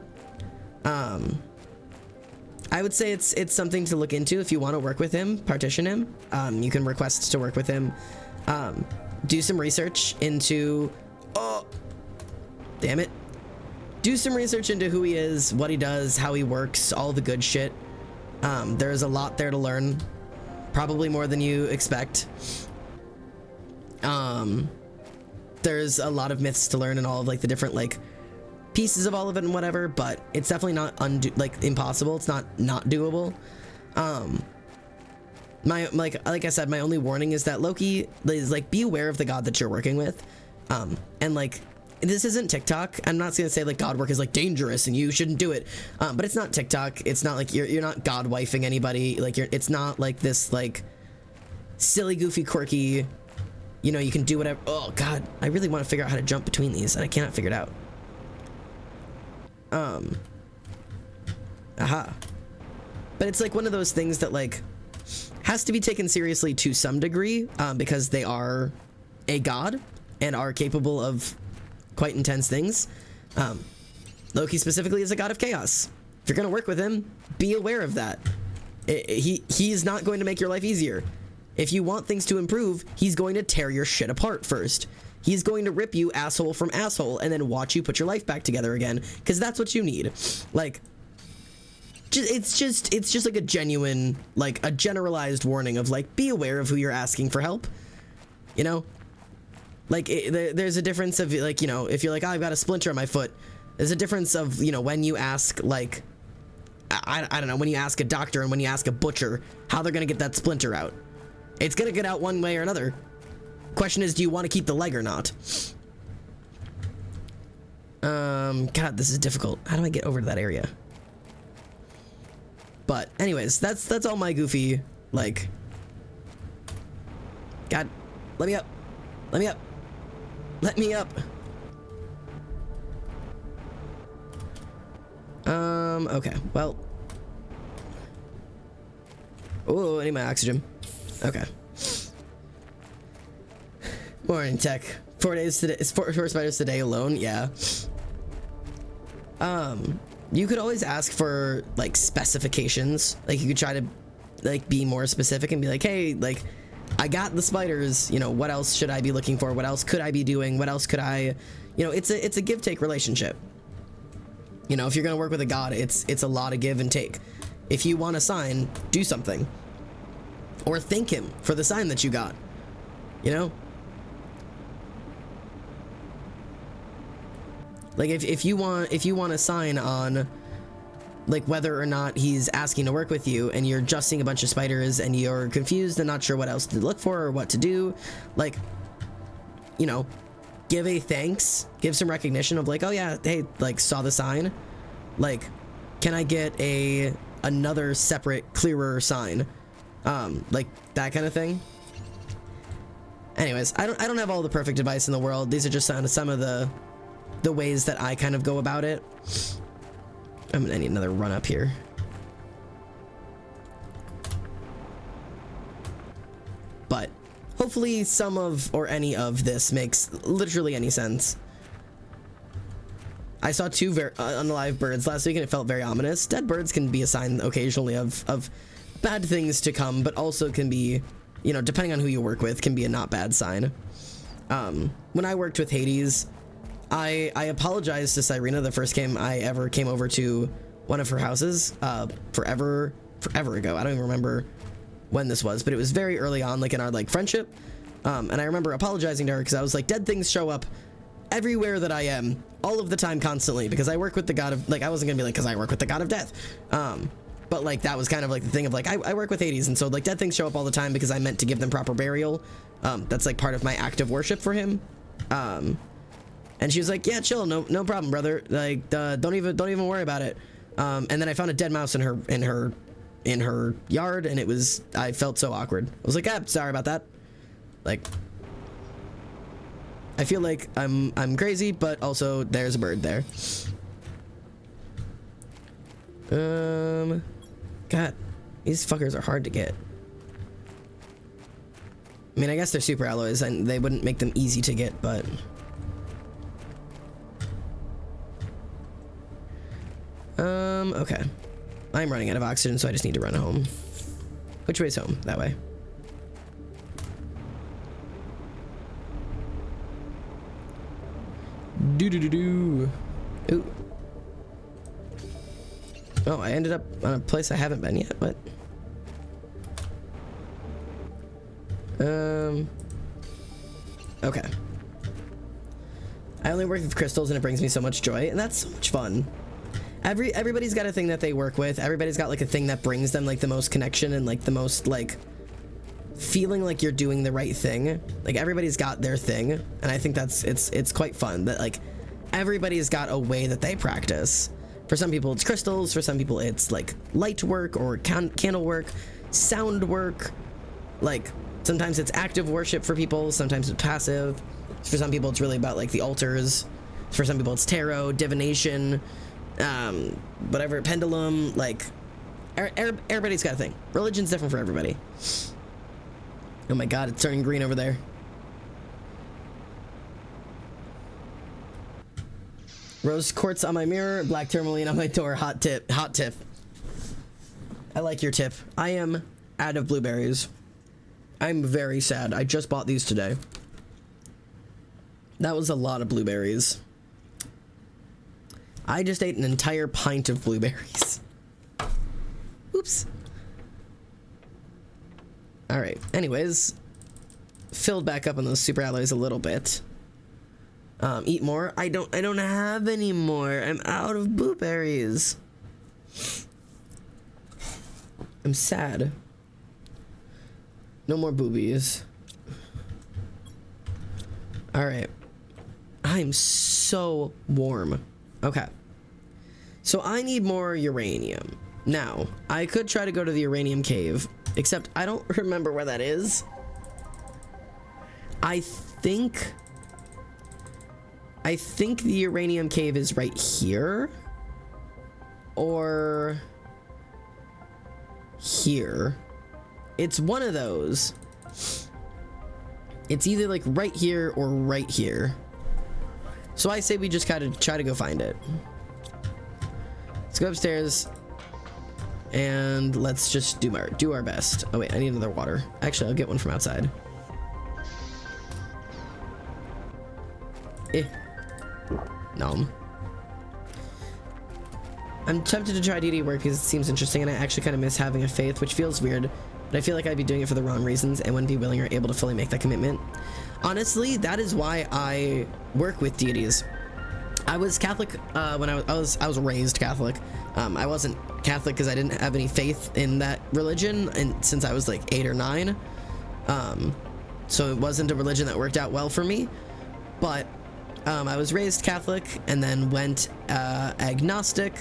I would say it's something to look into if you want to work with him, partition him. You can request to work with him. Do some research into, oh, damn it. Do some research into who he is, what he does, how he works, all the good shit. There's a lot there to learn, probably more than you expect. There's a lot of myths to learn and all of, like, the different, like, pieces of all of it and whatever, but it's definitely not impossible. It's not doable. Like I said, my only warning is that Loki is, like, be aware of the god that you're working with. And, like, this isn't TikTok. I'm not gonna say, like, god work is, like, dangerous and you shouldn't do it. But it's not TikTok. It's not like you're not god wifing anybody. Like, it's not like this, like, silly, goofy, quirky, you know, you can do whatever. Oh god, I really want to figure out how to jump between these and I cannot figure it out. But it's like one of those things that, like, has to be taken seriously to some degree, because they are a god and are capable of quite intense things. Loki specifically is a god of chaos. If you're gonna work with him, be aware of that. He's not going to make your life easier. If you want things to improve, he's going to tear your shit apart first. He's going to rip you asshole from asshole and then watch you put your life back together again, because that's what you need. Like, it's just like a genuine, like a generalized warning of like, be aware of who you're asking for help, you know? Like, there's a difference of like, you know, if you're like, oh, I've got a splinter on my foot, there's a difference of, you know, when you ask like, I don't know, when you ask a doctor and when you ask a butcher how they're gonna get that splinter out. It's gonna get out one way or another. Question is, do you want to keep the leg or not? God, this is difficult. How do I get over to that area? But anyways, that's all my goofy, like, God, let me up. Let me up. Let me up. Okay, well. Oh, I need my oxygen. Okay. Morning, tech. 4 days today. It's four spiders today alone. Yeah. You could always ask for like specifications. Like you could try to like be more specific and be like, hey, like I got the spiders. You know, what else should I be looking for? What else could I be doing? What else could I? You know, it's a give take relationship. You know, if you're gonna work with a god, it's a lot of give and take. If you want a sign, do something, or thank him for the sign that you got. You know. Like if you want a sign on like whether or not he's asking to work with you and you're just seeing a bunch of spiders and you're confused and not sure what else to look for or what to do, like, you know, give a thanks, give some recognition of like, oh yeah, hey, like saw the sign, like, can I get another separate clearer sign, like that kind of thing. Anyways, I don't have all the perfect advice in the world. These are just some of the ways that I kind of go about it. I need another run up here. But hopefully some of or any of this makes literally any sense. I saw two unalive birds last week and it felt very ominous. Dead birds can be a sign occasionally of bad things to come, but also can be, you know, depending on who you work with, can be a not bad sign. When I worked with Hades, I apologized to Cyrena the first time I ever came over to one of her houses, forever ago. I don't even remember when this was, but it was very early on, like in our like friendship. And I remember apologizing to her because I was like, dead things show up everywhere that I am, all of the time, constantly, because I work with the god of, like, I wasn't gonna be like, because I work with the god of death. But like that was kind of like the thing of like, I work with Hades, and so like dead things show up all the time because I meant to give them proper burial. That's like part of my act of worship for him. And she was like, yeah, chill, no problem, brother. Like, don't even worry about it. And then I found a dead mouse in her yard, and I felt so awkward. I was like, sorry about that. Like, I feel like I'm crazy, but also there's a bird there. God, these fuckers are hard to get. I mean, I guess they're super alloys, and they wouldn't make them easy to get, but. Okay. I'm running out of oxygen, so I just need to run home. Which way's home? That way. Ooh. Oh, I ended up on a place I haven't been yet. What? Okay. I only work with crystals, and it brings me so much joy, and that's so much fun. Everybody's got a thing that they work with. Everybody's got like a thing that brings them like the most connection and like the most like feeling like you're doing the right thing. Like everybody's got their thing, and I think that's it's quite fun that like everybody's got a way that they practice. For some people it's crystals, for some people it's like light work or candle work, sound work. Like sometimes it's active worship for people, sometimes it's passive. For some people it's really about like the altars. For some people it's tarot, divination, whatever, pendulum. Like everybody's got a thing. Religion's different for everybody. Oh my god, it's turning green over there. Rose quartz on my mirror, black tourmaline on my door. Hot tip. I like your tip. I am out of blueberries. I'm very sad. I just bought these today. That was a lot of blueberries. I just ate an entire pint of blueberries. Oops. Alright, anyways. Filled back up on those super alloys a little bit. Eat more. I don't have any more. I'm out of blueberries. I'm sad. No more boobies. Alright. I'm so warm. Okay. So I need more uranium. Now, I could try to go to the uranium cave, except I don't remember where that is. I think the uranium cave is right here. Or here. It's one of those. It's either like right here or right here. So I say we just kind of try to go find it. Let's go upstairs and let's just do our best. Oh wait, I need another water. Actually, I'll get one from outside. Nom. I'm tempted to try deity work because it seems interesting and I actually kind of miss having a faith, which feels weird, but I feel like I'd be doing it for the wrong reasons and wouldn't be willing or able to fully make that commitment. Honestly, that is why I work with deities. I was Catholic when I was raised Catholic. I wasn't Catholic because I didn't have any faith in that religion, and since I was like 8 or 9, so it wasn't a religion that worked out well for me. But I was raised Catholic and then went agnostic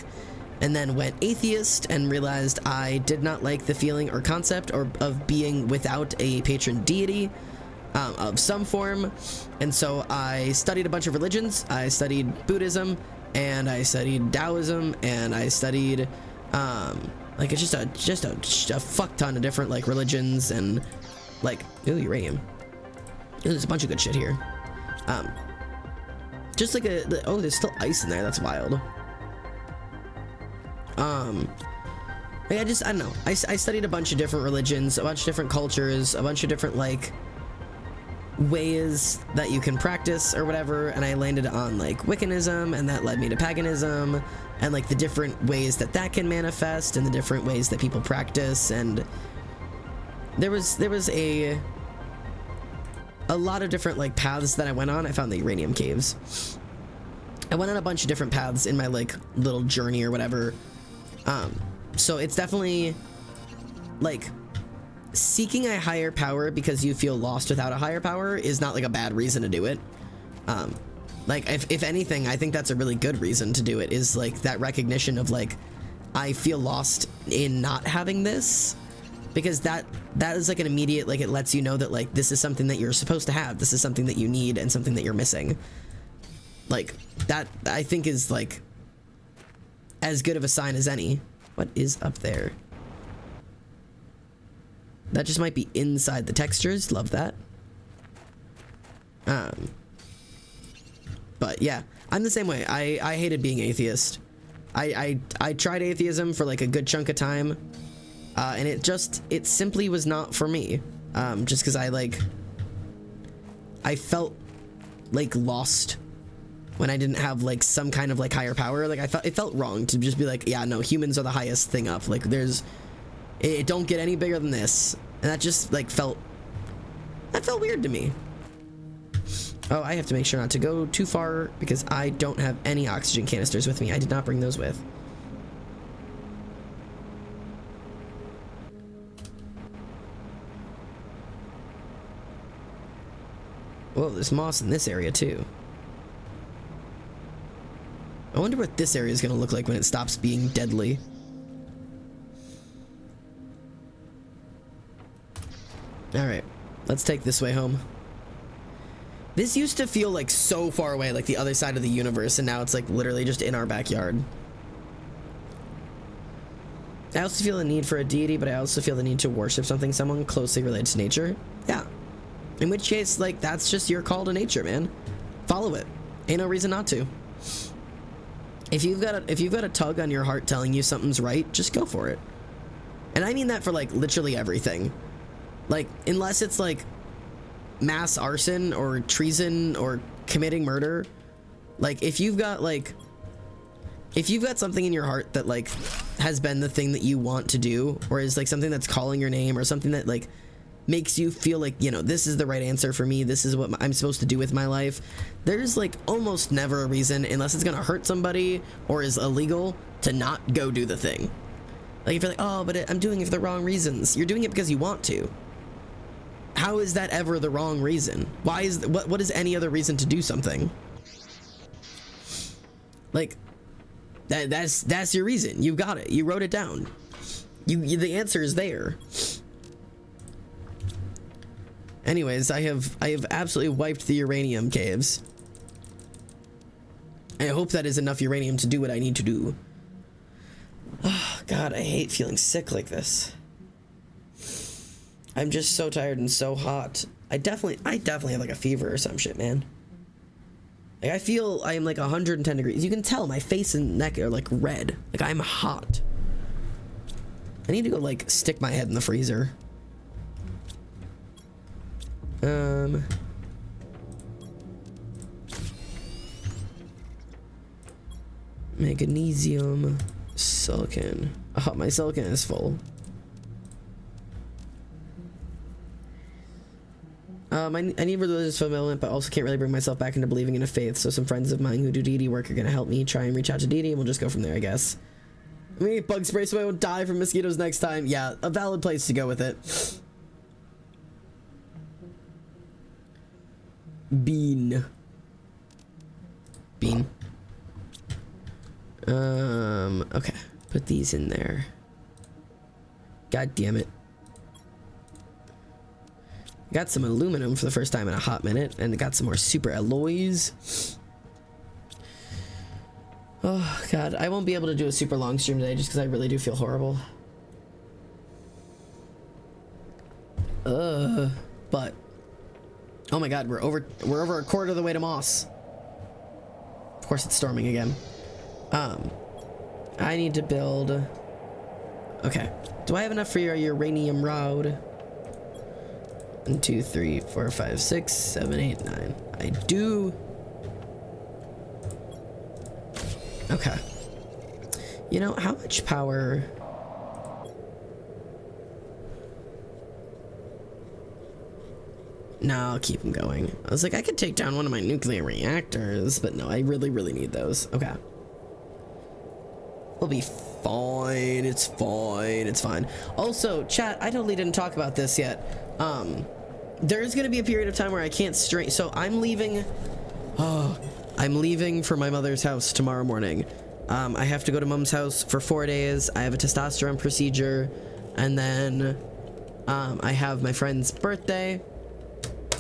and then went atheist and realized I did not like the feeling or concept of being without a patron deity of some form. And so I studied a bunch of religions. I studied Buddhism and I studied Taoism and I studied like it's just a fuck ton of different like religions and like, ooh, uranium. There's a bunch of good shit here. Just like oh, there's still ice in there. That's wild. Like I don't know. I studied a bunch of different religions, a bunch of different cultures, a bunch of different like ways that you can practice or whatever, and I landed on like Wiccanism, and that led me to paganism, and like the different ways that can manifest, and the different ways that people practice, and there was a lot of different like paths that I went on. I found the uranium caves. I went on a bunch of different paths in my like little journey or whatever. So it's definitely like seeking a higher power because you feel lost without a higher power is not like a bad reason to do it. Like if anything, I think that's a really good reason to do it, is like that recognition of like, I feel lost in not having this, because that is like an immediate, like it lets you know that like this is something that you're supposed to have, this is something that you need and something that you're missing. Like that I think is like as good of a sign as any. What is up there? That just might be inside the textures. Love that. But yeah, I'm the same way. I hated being atheist. I tried atheism for like a good chunk of time, and it simply was not for me. Just because I felt like lost when I didn't have like some kind of like higher power. Like it felt wrong to just be like, yeah, no, humans are the highest thing up. Like it don't get any bigger than this. And that just like felt weird to me. Oh, I have to make sure not to go too far because I don't have any oxygen canisters with me. I did not bring those with. Whoa, there's moss in this area too. I wonder what this area is going to look like when it stops being deadly. Alright, let's take this way home. This used to feel like so far away, like the other side of the universe, and now it's like literally just in our backyard. I also feel the need for a deity, but I also feel the need to worship someone closely related to nature. Yeah. In which case, like, that's just your call to nature, man. Follow it. Ain't no reason not to. If you've got a tug on your heart telling you something's right, just go for it. And I mean that for like literally everything. Like, unless it's like mass arson or treason or committing murder, like if you've got something in your heart that like has been the thing that you want to do, or is like something that's calling your name, or something that like makes you feel like, you know, this is the right answer for me, this is what I'm supposed to do with my life, there's like almost never a reason, unless it's gonna hurt somebody or is illegal, to not go do the thing. Like if you're like, oh, but I'm doing it for the wrong reasons. You're doing it because you want to. How is that ever the wrong reason? Why is what is any other reason to do something? Like that's your reason. You got it. You wrote it down. The answer is there. Anyways, I have absolutely wiped the uranium caves. I hope that is enough uranium to do what I need to do. Oh, God, I hate feeling sick like this. I'm just so tired and so hot. I definitely have like a fever or some shit, man. Like I feel I am like 110 degrees. You can tell my face and neck are like red. Like I'm hot. I need to go like stick my head in the freezer. Magnesium, silicon. Oh, my silicon is full. I need religious fulfillment, but also can't really bring myself back into believing in a faith. So some friends of mine who do deity work are gonna help me try and reach out to deity, and we'll just go from there, I guess. I'm gonna get bug spray so I won't die from mosquitoes next time. Yeah, a valid place to go with it. Bean. Okay. Put these in there. God damn it. Got some aluminum for the first time in a hot minute, and got some more super alloys. Oh, God. I won't be able to do a super long stream today just because I really do feel horrible. But... oh my God, we're over a quarter of the way to Moss. Of course it's storming again. I need to build... okay. Do I have enough for your uranium rod? 1, 2, 3, 4, 5, 6, 7, 8, 9. I do. Okay. You know, how much power... no, I'll keep them going. I was like, I could take down one of my nuclear reactors, but no, I really, really need those. Okay. We'll be fine. It's fine. It's fine. Also, chat, I totally didn't talk about this yet. There's gonna be a period of time where I can't stream. So I'm leaving. Oh, I'm leaving for my mother's house tomorrow morning. I have to go to mom's house for 4 days. I have a testosterone procedure, and then I have my friend's birthday.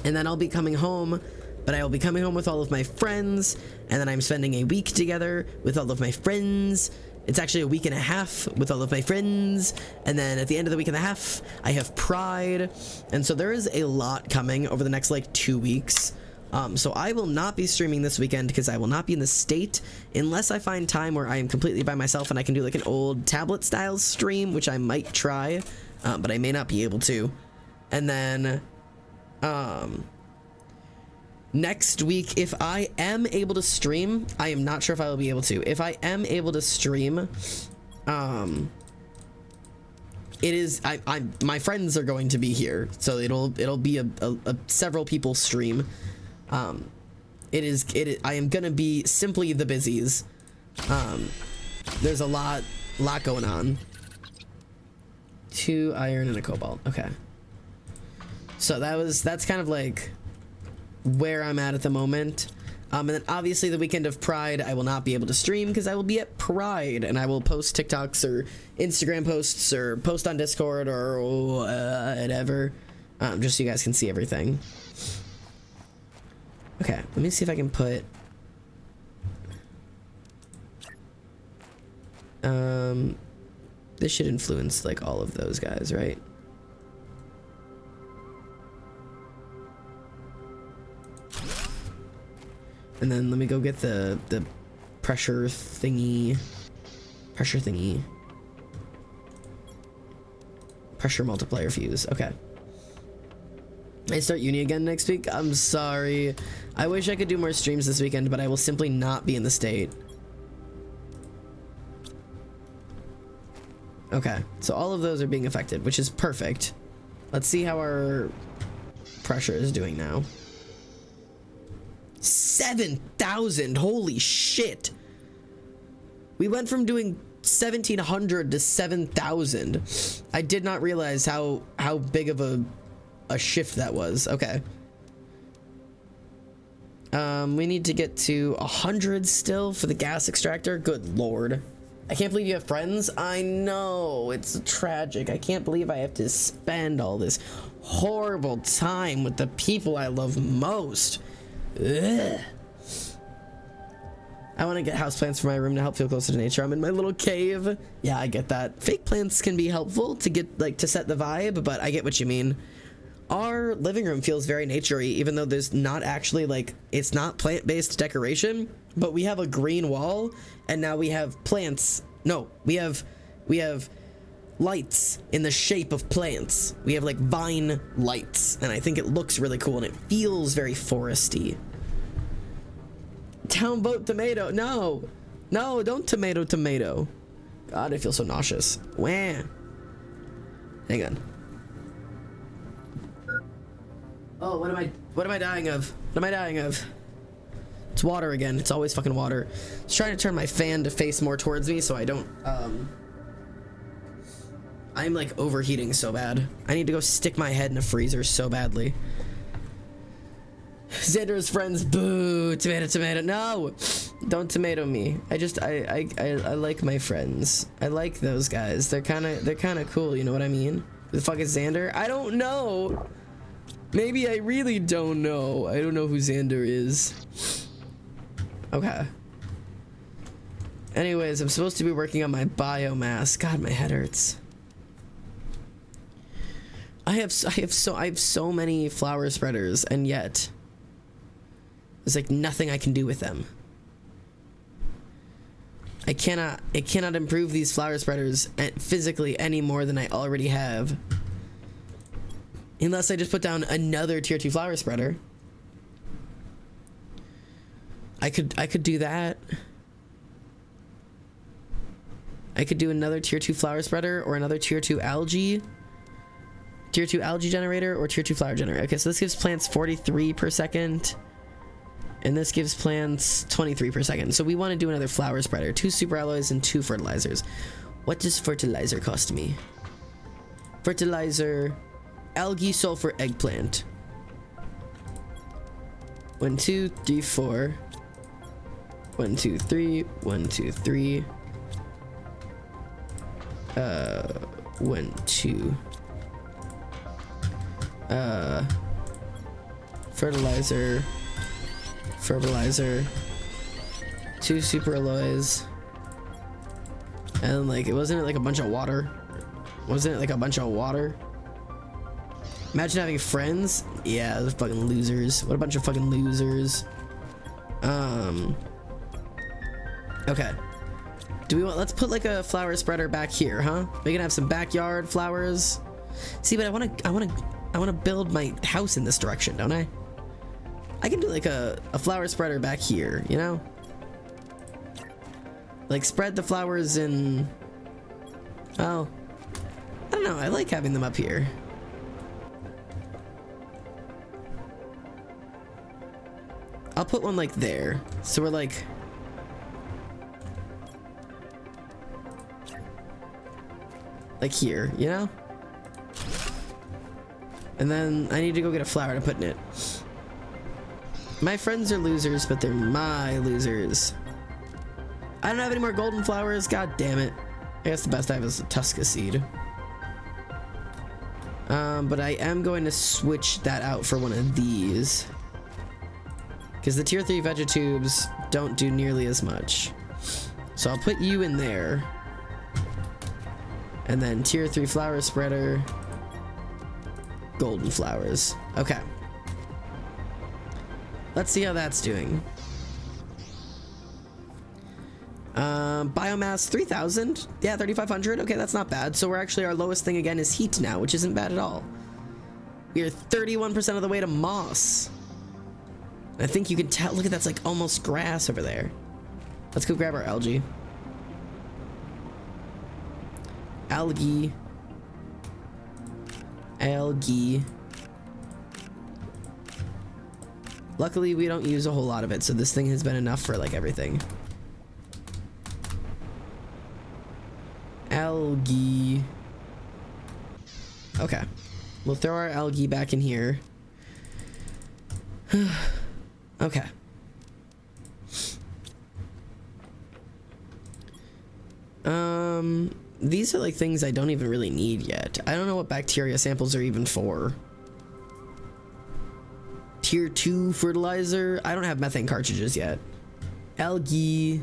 And then I'll be coming home, but I will be coming home with all of my friends, and then I'm spending a week together with all of my friends. It's actually a week and a half with all of my friends, and then at the end of the week and a half, I have Pride, and so there is a lot coming over the next, like, 2 weeks. So I will not be streaming this weekend because I will not be in the state unless I find time where I am completely by myself and I can do, like, an old tablet-style stream, which I might try, but I may not be able to. And then... next week, if I am able to stream, I am not sure if I will be able to. If I am able to stream, it is, my friends are going to be here, so it'll be a several people stream. I am gonna be simply the busies. There's a lot going on. 2 iron and a cobalt. Okay. So that's kind of like where I'm at the moment. And then obviously the weekend of Pride, I will not be able to stream because I will be at Pride, and I will post TikToks or Instagram posts or post on Discord or whatever, just so you guys can see everything. Okay, let me see if I can put... this should influence like all of those guys, right? And then let me go get the pressure thingy. Pressure multiplier fuse. Okay. I start uni again next week. I'm sorry. I wish I could do more streams this weekend, but I will simply not be in the state. Okay, so all of those are being affected, which is perfect. Let's see how our pressure is doing now. 7,000, holy shit. We went from doing 1,700 to 7,000. I did not realize how big of a shift that was. Okay. We need to get to 100 still for the gas extractor. Good lord. I can't believe you have friends. I know, it's tragic. I can't believe I have to spend all this horrible time with the people I love most. Ugh. I want to get houseplants for my room to help feel closer to nature. I'm in my little cave. Yeah, I get that. Fake plants can be helpful to get, like, to set the vibe, but I get what you mean. Our living room feels very naturey, even though there's not actually, like, it's not plant-based decoration, but we have a green wall, and now we have plants. No, we have lights in the shape of plants. We have, like, vine lights, and I think it looks really cool, and it feels very foresty. Town boat tomato. No, no, don't tomato. God, I feel so nauseous. Wah. Hang on. Oh, what am I dying of? What am I dying of? It's water again. It's always fucking water. I was trying to turn my fan to face more towards me so I don't, I'm like overheating so bad. I need to go stick my head in a freezer so badly. Xander's friends, boo, tomato, no, don't tomato me. I like my friends. I like those guys. They're kind of cool, you know what I mean? Who the fuck is Xander? I don't know. Maybe I really don't know. I don't know who Xander is. Okay. Anyways, I'm supposed to be working on my biomass. God, my head hurts. I have so many flower spreaders, and yet there's like nothing I can do with them. It cannot improve these flower spreaders physically any more than I already have. Unless I just put down another tier 2 flower spreader. I could do that. I could do another tier 2 flower spreader or another tier 2 algae. Tier 2 algae generator or tier 2 flower generator. Okay, so this gives plants 43 per second. And this gives plants 23 per second. So we want to do another flower spreader. 2 super alloys and 2 fertilizers. What does fertilizer cost me? Fertilizer, algae, sulfur, eggplant. 1, 2, 3, 4. 1, 2, 3. 1, 2, 3. 1, 2. Fertilizer. 2 super alloys. And like, wasn't it like a bunch of water? Wasn't it like a bunch of water? Imagine having friends. Yeah, those fucking losers. What a bunch of fucking losers. Okay. Do we want, let's put like a flower spreader back here, huh? We can have some backyard flowers. See, but I want to build my house in this direction, don't I? I can do like a flower spreader back here, you know? Like spread the flowers in, oh, I don't know, I like having them up here. I'll put one like there. So we're like here, you know? And then I need to go get a flower to put in it. My friends are losers, but they're my losers. I don't have any more golden flowers. God damn it. I guess the best I have is a Tusca seed. But I am going to switch that out for one of these. Because the tier 3 vegetubes don't do nearly as much. So I'll put you in there. And then tier 3 flower spreader. Golden flowers. Okay. Let's see how that's doing. Biomass 3,000. Yeah, 3,500. Okay, that's not bad. So we're actually, our lowest thing again is heat now, which isn't bad at all. We are 31% of the way to moss. I think you can tell, look at that's like almost grass over there. Let's go grab our algae. Algae. Algae. Luckily, we don't use a whole lot of it, so this thing has been enough for like everything. Algae. Okay. We'll throw our algae back in here. Okay. These are like things I don't even really need yet. I don't know what bacteria samples are even for. Tier 2 fertilizer. I don't have methane cartridges yet. Algae.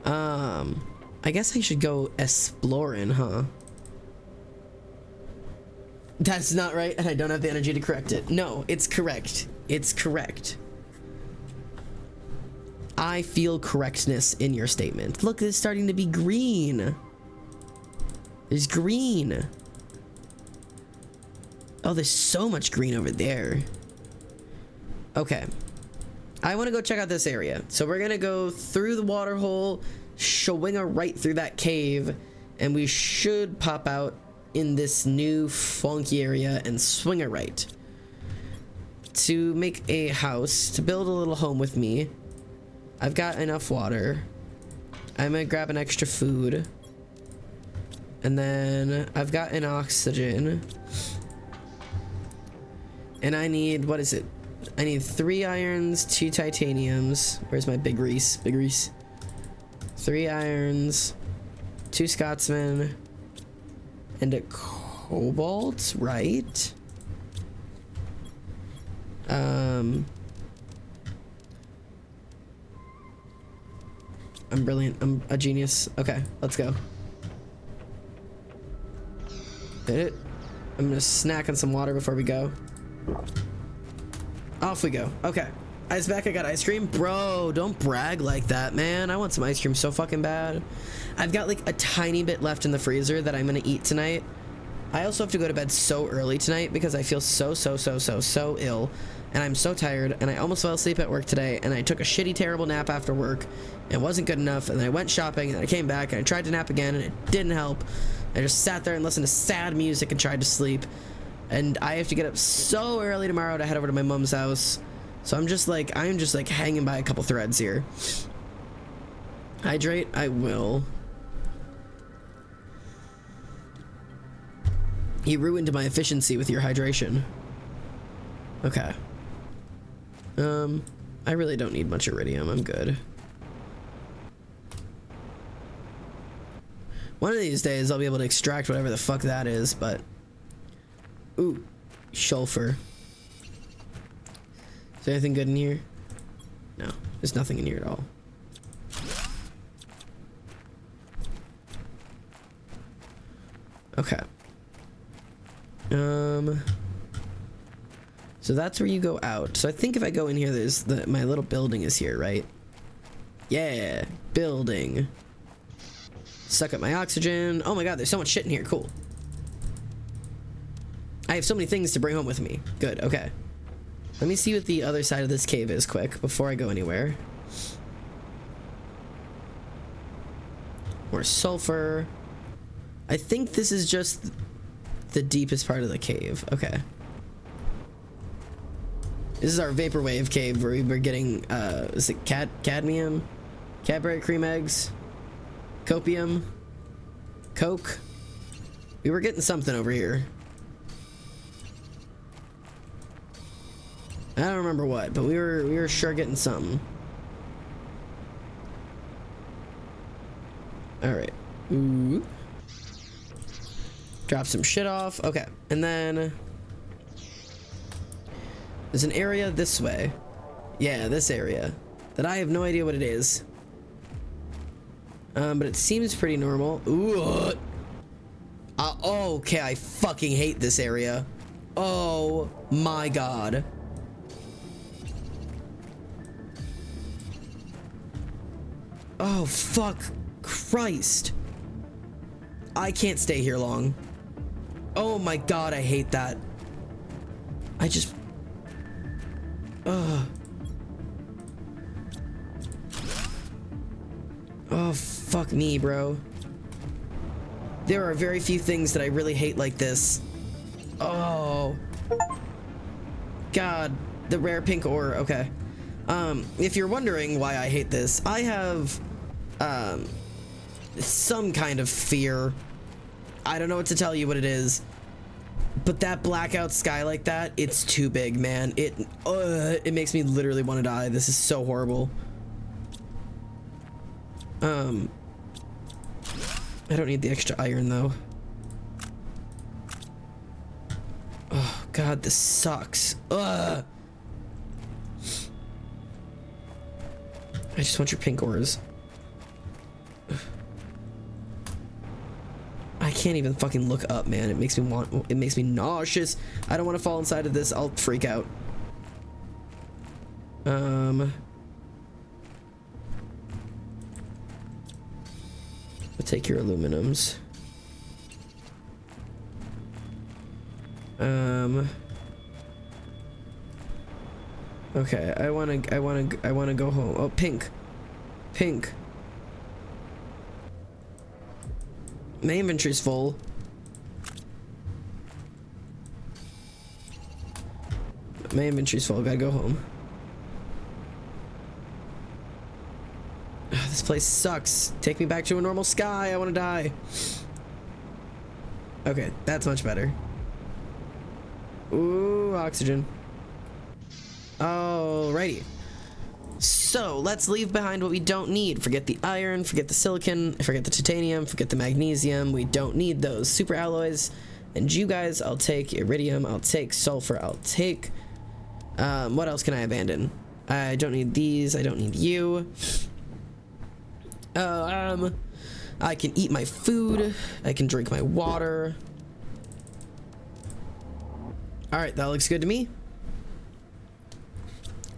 I guess I should go exploring, huh? That's not right, and I don't have the energy to correct it. No, it's correct. It's correct. I feel correctness in your statement. Look, it's starting to be green. There's green. Oh, there's so much green over there. Okay. I want to go check out this area. So we're going to go through the water hole, swing a right through that cave, and we should pop out in this new funky area and swing a right. To make a house, to build a little home with me. I've got enough water. I'm gonna grab an extra food. And then I've got an oxygen. And I need, what is it? I need 3 irons, 2 titaniums. Where's my big Reese? Big Reese. 3 irons, 2 Scotsmen, and a cobalt, right? I'm brilliant. I'm a genius. Okay, let's go. Hit it. I'm gonna snack on some water before we go. Off we go. Okay. Ice back, I got ice cream. Bro, don't brag like that, man. I want some ice cream so fucking bad. I've got like a tiny bit left in the freezer that I'm gonna eat tonight. I also have to go to bed so early tonight because I feel so ill. And I'm so tired, and I almost fell asleep at work today, and I took a shitty, terrible nap after work. It wasn't good enough, and then I went shopping, and I came back, and I tried to nap again, and it didn't help. I just sat there and listened to sad music and tried to sleep. And I have to get up so early tomorrow to head over to my mom's house. So I'm just like hanging by a couple threads here. Hydrate, I will. You ruined my efficiency with your hydration. Okay. I really don't need much iridium. I'm good. One of these days I'll be able to extract whatever the fuck that is, but... Ooh, sulfur. Is there anything good in here? No, there's nothing in here at all. Okay. So that's where you go out. So I think if I go in here, there's my little building is here, right? Yeah, building. Suck up my oxygen. Oh my god, there's so much shit in here. Cool. I have so many things to bring home with me. Good, okay. Let me see what the other side of this cave is quick before I go anywhere. More sulfur. I think this is just the deepest part of the cave. Okay. This is our vaporwave cave where we're getting, is it cadmium? Cadbury cream eggs? Copium? Coke? We were getting something over here. I don't remember what, but we were sure getting something. Alright. Ooh. Drop some shit off. Okay. And then there's an area this way. Yeah, this area. That I have no idea what it is. But it seems pretty normal. Ooh. Okay, I fucking hate this area. Oh my god. Oh, fuck Christ. I can't stay here long. Oh my god, I hate that. I just... Ugh. Oh, fuck me, bro. There are very few things that I really hate like this. Oh. God. The rare pink ore. Okay. If you're wondering why I hate this, I have, some kind of fear. I don't know what to tell you what it is. But that blackout sky like that, it's too big, man. It makes me literally want to die. This is so horrible. I don't need the extra iron though. Oh god, this sucks. Ugh. I just want your pink ores. I can't even fucking look up, man. It makes me nauseous. I don't want to fall inside of this. I'll freak out. I'll take your aluminums. Okay, I wanna go home. Oh, pink. Pink. My inventory's full. My inventory's full. Gotta go home. This place sucks. Take me back to a normal sky. I want to die. Okay, that's much better. Ooh, oxygen. Alrighty. So, let's leave behind what we don't need. Forget the iron, forget the silicon, forget the titanium, forget the magnesium. We don't need those super alloys. And you guys, I'll take iridium, I'll take sulfur, I'll take... what else can I abandon? I don't need these, I don't need you. I can eat my food, I can drink my water. Alright, that looks good to me.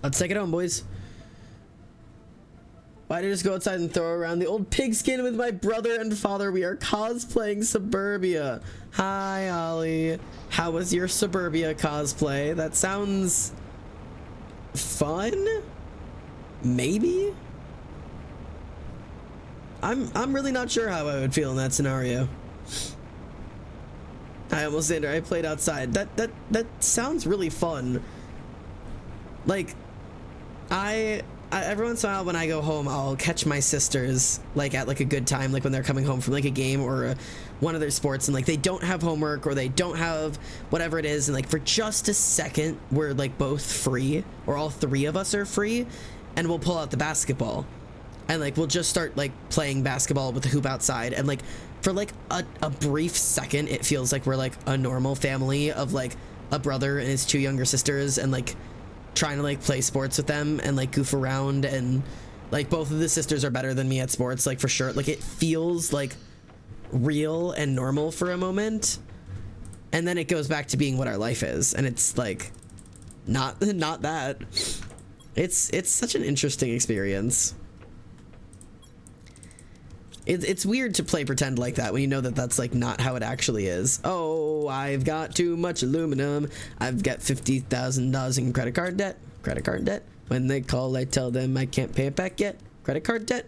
Let's take it home, boys. Why did I just go outside and throw around the old pigskin with my brother and father? We are cosplaying Suburbia. Hi, Ollie. How was your Suburbia cosplay? That sounds fun? Maybe? I'm really not sure how I would feel in that scenario. I almost did. I played outside. That sounds really fun. Like, I every once in a while when I go home, I'll catch my sisters like at like a good time, like when they're coming home from like a game or one of their sports, and like they don't have homework or they don't have whatever it is, and like for just a second we're like both free, or all three of us are free, and we'll pull out the basketball and like we'll just start like playing basketball with the hoop outside, and like for like a brief second it feels like we're like a normal family of like a brother and his two younger sisters, and like trying to like play sports with them and like goof around, and like both of the sisters are better than me at sports, like for sure. Like it feels like real and normal for a moment, and then it goes back to being what our life is, and it's like not that. It's such an interesting experience. It's weird to play pretend like that when you know that that's like not how it actually is. Oh, I've got too much aluminum. I've got $50,000 in credit card debt. Credit card debt. When they call, I tell them I can't pay it back yet. Credit card debt.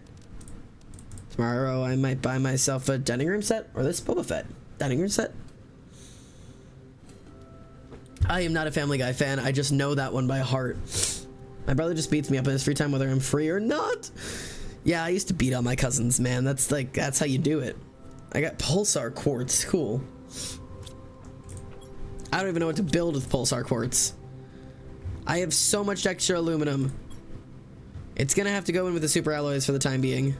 Tomorrow I might buy myself a dining room set, or this Boba Fett dining room set. I am not a Family Guy fan. I just know that one by heart. My brother just beats me up in his free time whether I'm free or not. Yeah, I used to beat on my cousins, man. That's how you do it. I got pulsar quartz. Cool. I don't even know what to build with pulsar quartz. I have so much extra aluminum. It's gonna have to go in with the super alloys for the time being.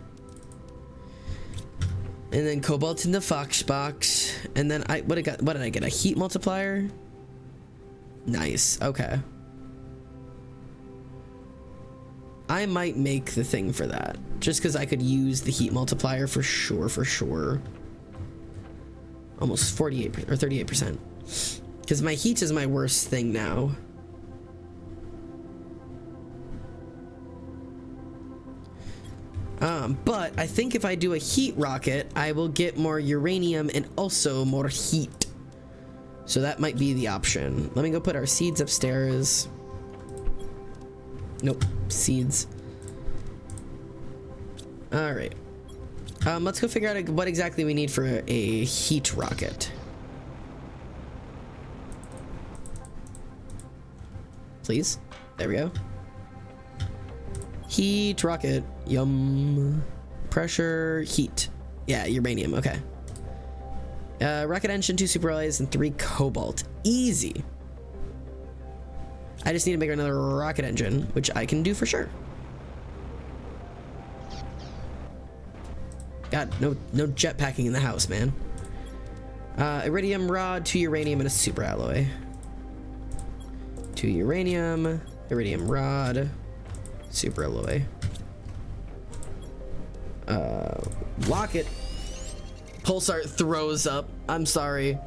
And then cobalt in the fox box. And then what did I get? A heat multiplier? Nice. Okay. I might make the thing for that, just because I could use the heat multiplier for sure. Almost 48% or 38%, because my heat is my worst thing now. But I think if I do a heat rocket, I will get more uranium and also more heat. So that might be the option. Let me go put our seeds upstairs. Nope, seeds. All right. Let's go figure out what exactly we need for a heat rocket. Please. There we go. Heat rocket. Yum. Pressure, heat. Yeah, uranium. Okay. Rocket engine, 2 super alloys, and 3 cobalt. Easy. I just need to make another rocket engine, which I can do for sure. God, no jetpacking in the house, man. Iridium rod, 2 uranium, and a super alloy. 2 uranium, iridium rod, super alloy. Locket. Pulsar throws up. I'm sorry.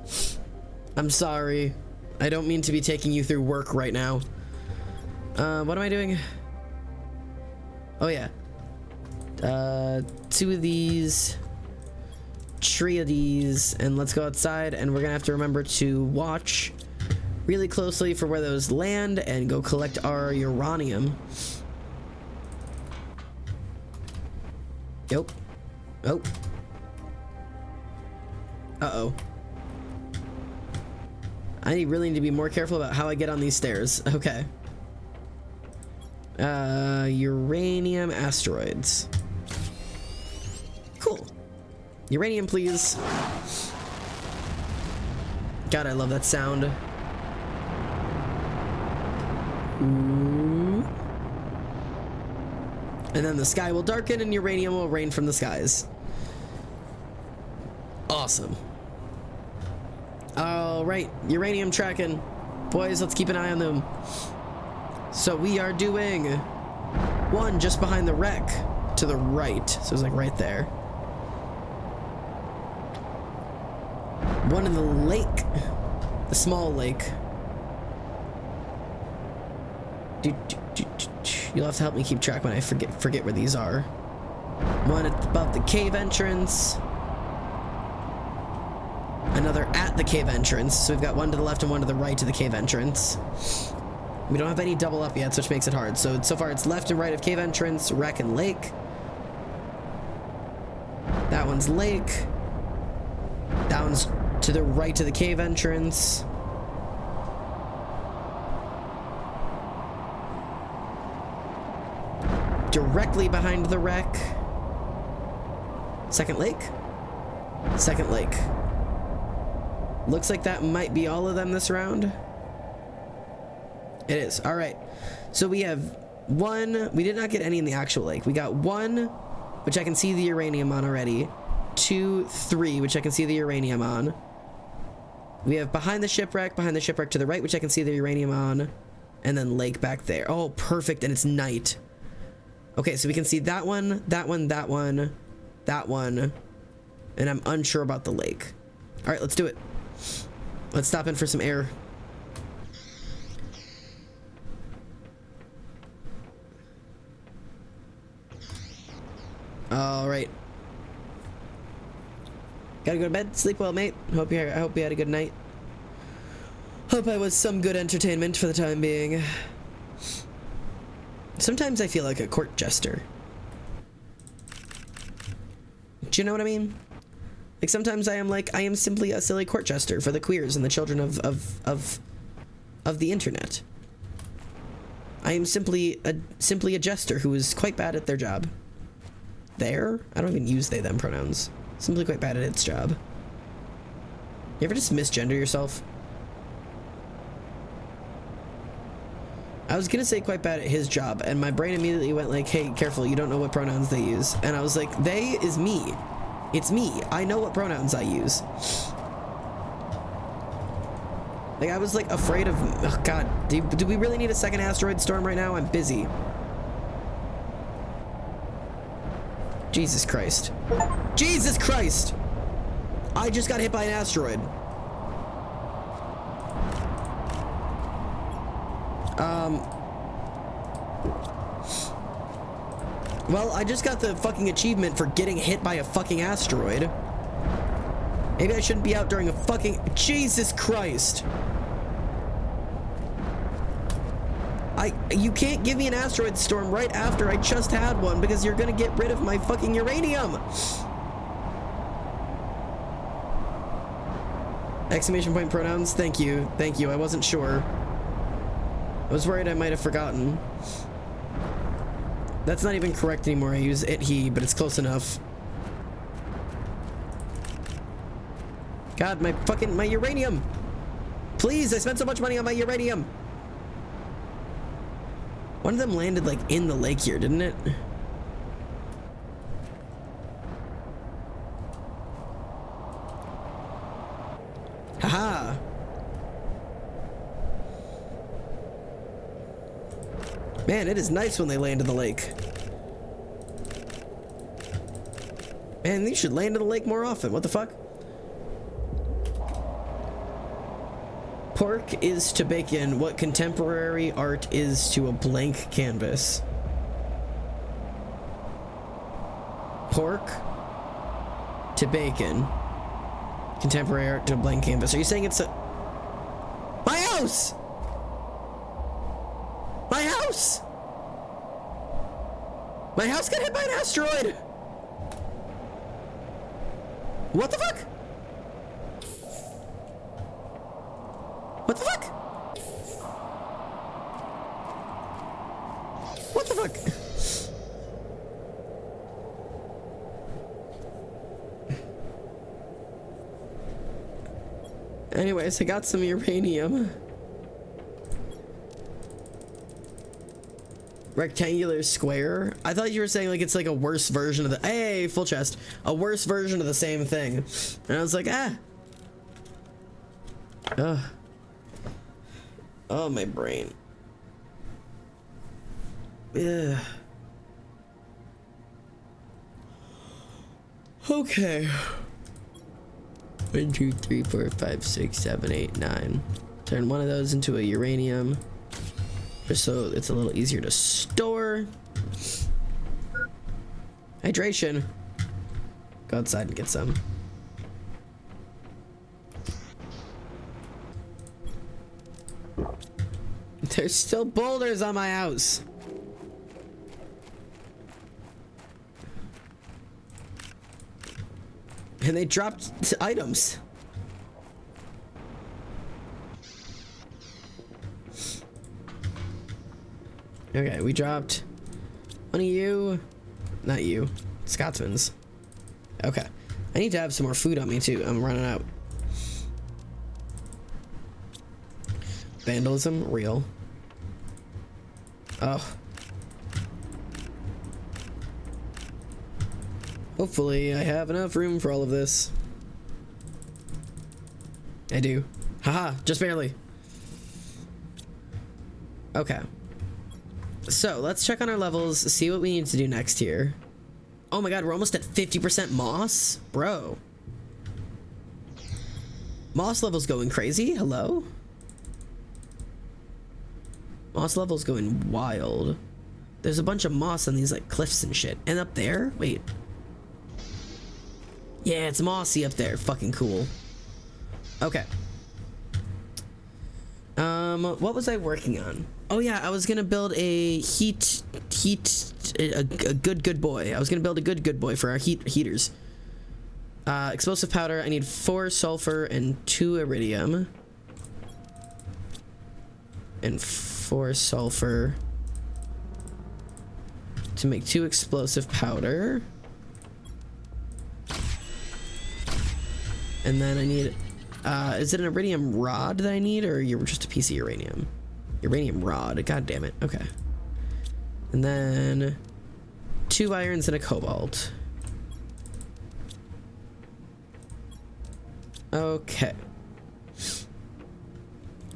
I'm sorry. I don't mean to be taking you through work right now. What am I doing? Oh yeah. 2 of these, 3 of these, and let's go outside, and we're gonna have to remember to watch really closely for where those land and go collect our uranium. Yep. Oh. Uh-oh. I really need to be more careful about how I get on these stairs. Okay. Uranium asteroids. Cool. Uranium, please. God, I love that sound. Ooh. And then the sky will darken and uranium will rain from the skies. Awesome. All right, uranium tracking. Boys, let's keep an eye on them. So we are doing 1 just behind the wreck to the right. So it's like right there. 1 in the lake, the small lake. You'll have to help me keep track when I forget where these are. 1 above the cave entrance. Another at the cave entrance. So we've got 1 to the left and 1 to the right to the cave entrance. We don't have any double up yet, which makes it hard. So far it's left and right of cave entrance, wreck and lake. That one's lake. That one's to the right to the cave entrance. Directly behind the wreck. Second lake. Second lake. Looks like that might be all of them this round. It is. All right. So we have 1. We did not get any in the actual lake. We got 1, which I can see the uranium on already. 2, 3, which I can see the uranium on. We have behind the shipwreck to the right, which I can see the uranium on. And then lake back there. Oh, perfect. And it's night. Okay, so we can see that one, that one, that one, that one. And I'm unsure about the lake. All right, let's do it. Let's stop in for some air. All right. Gotta go to bed. Sleep well, mate. I hope you had a good night. Hope I was some good entertainment for the time being. Sometimes I feel like a court jester. Do you know what I mean? Like sometimes I am simply a silly court jester for the queers and the children of the internet. I am simply a jester who is quite bad at their job. I don't even use they them pronouns. Simply quite bad at its job. You ever just misgender yourself? I was gonna say quite bad at his job, and my brain immediately went like, hey, careful, you don't know what pronouns they use. And I was like, they is me. It's me. I know what pronouns I use. Like, I was like afraid of, oh God, do we really need a second asteroid storm right now? I'm busy. Jesus Christ. Jesus Christ! I just got hit by an asteroid. Well, I just got the fucking achievement for getting hit by a fucking asteroid. Maybe I shouldn't be out during a fucking... Jesus Christ. You can't give me an asteroid storm right after I just had one because you're gonna get rid of my fucking uranium. Exclamation point pronouns. Thank you. Thank you. I wasn't sure. I was worried I might have forgotten. That's not even correct anymore. I use it, he, but it's close enough. God, my uranium. Please, I spent so much money on my uranium. One of them landed like in the lake here, didn't it? Haha. Man, it is nice when they land in the lake. Man, these should land in the lake more often. What the fuck? Pork is to bacon what contemporary art is to a blank canvas. Pork to bacon. Contemporary art to a blank canvas. Are you saying it's a... My house! My house! My house got hit by an asteroid! What the fuck? What the fuck? What the fuck? Anyways, I got some uranium. Rectangular square? I thought you were saying like it's like a worse version of the... Hey, full chest. A worse version of the same thing. And I was like, ah. Ugh. Oh, my brain. Yeah. Okay. 1, 2, 3, 4, 5, 6, 7, 8, 9. Turn one of those into a uranium. Just so it's a little easier to store. Hydration. Go outside and get some. There's still boulders on my house. And they dropped items. Okay, we dropped one of you. Not you. Scotsman's. Okay. I need to have some more food on me too. I'm running out. Vandalism, real. Oh. Hopefully I have enough room for all of this. I do. Haha, just barely. Okay. So, let's check on our levels, see what we need to do next here. Oh my god, we're almost at 50% moss? Bro. Moss level's going crazy. Hello? Moss level's going wild. There's a bunch of moss on these like cliffs and shit. And up there? Wait. Yeah, it's mossy up there. Fucking cool. Okay. What was I working on? Oh yeah, I was gonna build a a good boy. I was gonna build a good boy for our heaters. Explosive powder. I need 4 sulfur and 2 iridium. And 4 sulfur to make 2 explosive powder. And then I need, is it an iridium rod that I need, or you're just a piece of uranium? Uranium rod, god damn it, okay. And then 2 irons and a cobalt. Okay.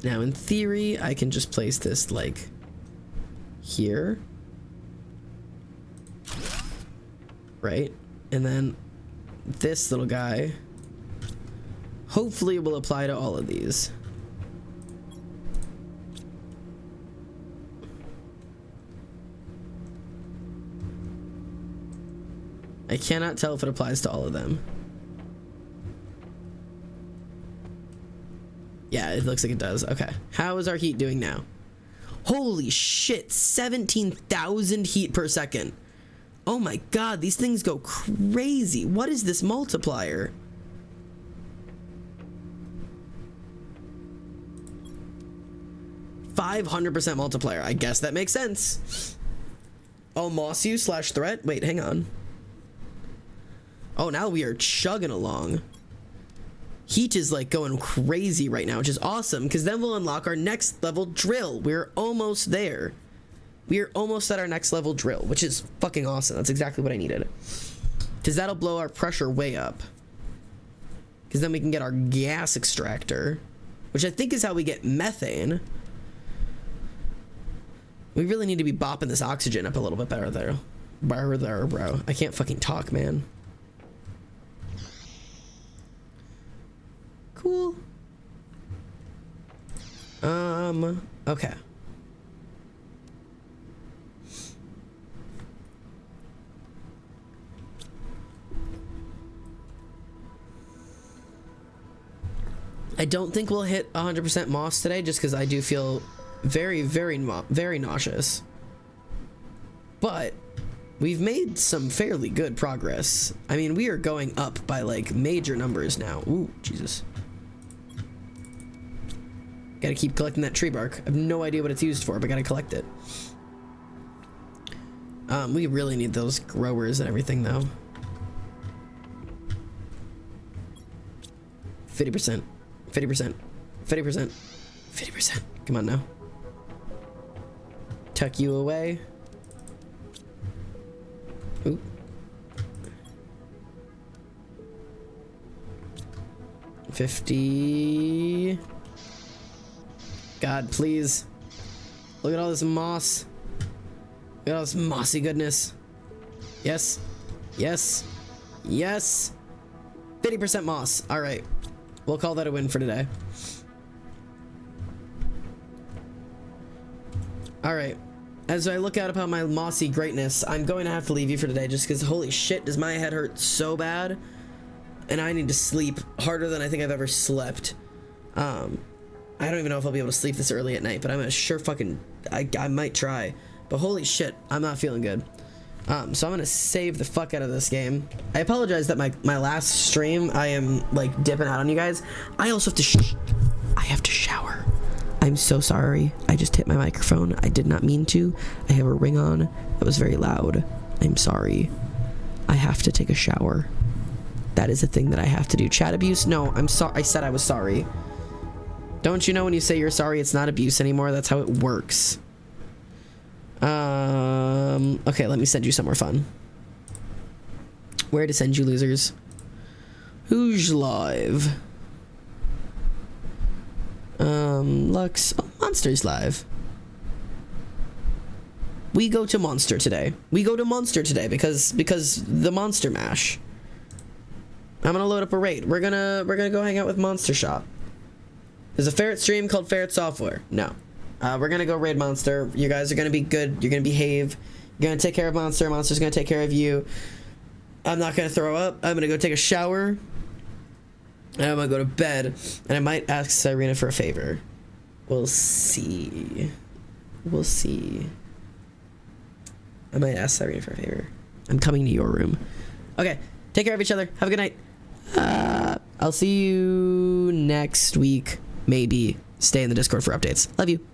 Now in theory, I can just place this like here. Right? And then this little guy hopefully will apply to all of these. I cannot tell if it applies to all of them. Yeah, it looks like it does. Okay. How is our heat doing now? Holy shit, 17,000 heat per second. Oh my god, these things go crazy. What is this multiplier? $500% multiplier. I guess that makes sense. Oh, moss you / threat. Wait, hang on. Oh, now we are chugging along. Heat is like going crazy right now, which is awesome because then we'll unlock our next level drill. We're almost there. We are almost at our next level drill, which is fucking awesome. That's exactly what I needed. Because that'll blow our pressure way up. Because then we can get our gas extractor, which I think is how we get methane. We really need to be bopping this oxygen up a little bit better there. Bro. I can't fucking talk, man. Cool. Okay. I don't think we'll hit 100% moss today just because I do feel very nauseous. But we've made some fairly good progress. I mean, we are going up by like major numbers now. Ooh, Jesus. Gotta keep collecting that tree bark. I have no idea what it's used for, but gotta collect it. We really need those growers and everything though. 50%. 50%. 50%. 50%. Come on now. Tuck you away. Ooh. $50. God, please. Look at all this moss. Look at all this mossy goodness. Yes. Yes. Yes. 50% moss. All right. We'll call that a win for today. All right. As I look out upon my mossy greatness, I'm going to have to leave you for today just because holy shit, does my head hurt so bad. And I need to sleep harder than I think I've ever slept. I don't even know if I'll be able to sleep this early at night, but I'm gonna sure fucking, I might try. But holy shit, I'm not feeling good. So I'm gonna save the fuck out of this game. I apologize that my last stream, I am like dipping out on you guys. I also have to I have to shower. I'm so sorry. I just hit my microphone. I did not mean to. I have a ring on. That was very loud. I'm sorry. I have to take a shower. That is a thing that I have to do. Chat abuse? No, I'm sorry. I said I was sorry. Don't you know when you say you're sorry, it's not abuse anymore? That's how it works. Okay, let me send you somewhere fun. Where to send you, losers? Who's live? Lux. Oh, Monster's live. We go to Monster today. We go to Monster today because the Monster Mash. I'm gonna load up a raid. We're gonna go hang out with Monster Shop. There's a ferret stream called Ferret Software. No. We're gonna go raid Monster. You guys are gonna be good. You're gonna behave. You're gonna take care of Monster. Monster's gonna take care of you. I'm not gonna throw up. I'm gonna go take a shower. And I'm gonna go to bed. And I might ask Cyrena for a favor. We'll see. We'll see. I might ask Cyrena for a favor. I'm coming to your room. Okay. Take care of each other. Have a good night. I'll see you next week. Maybe. Stay in the Discord for updates. Love you.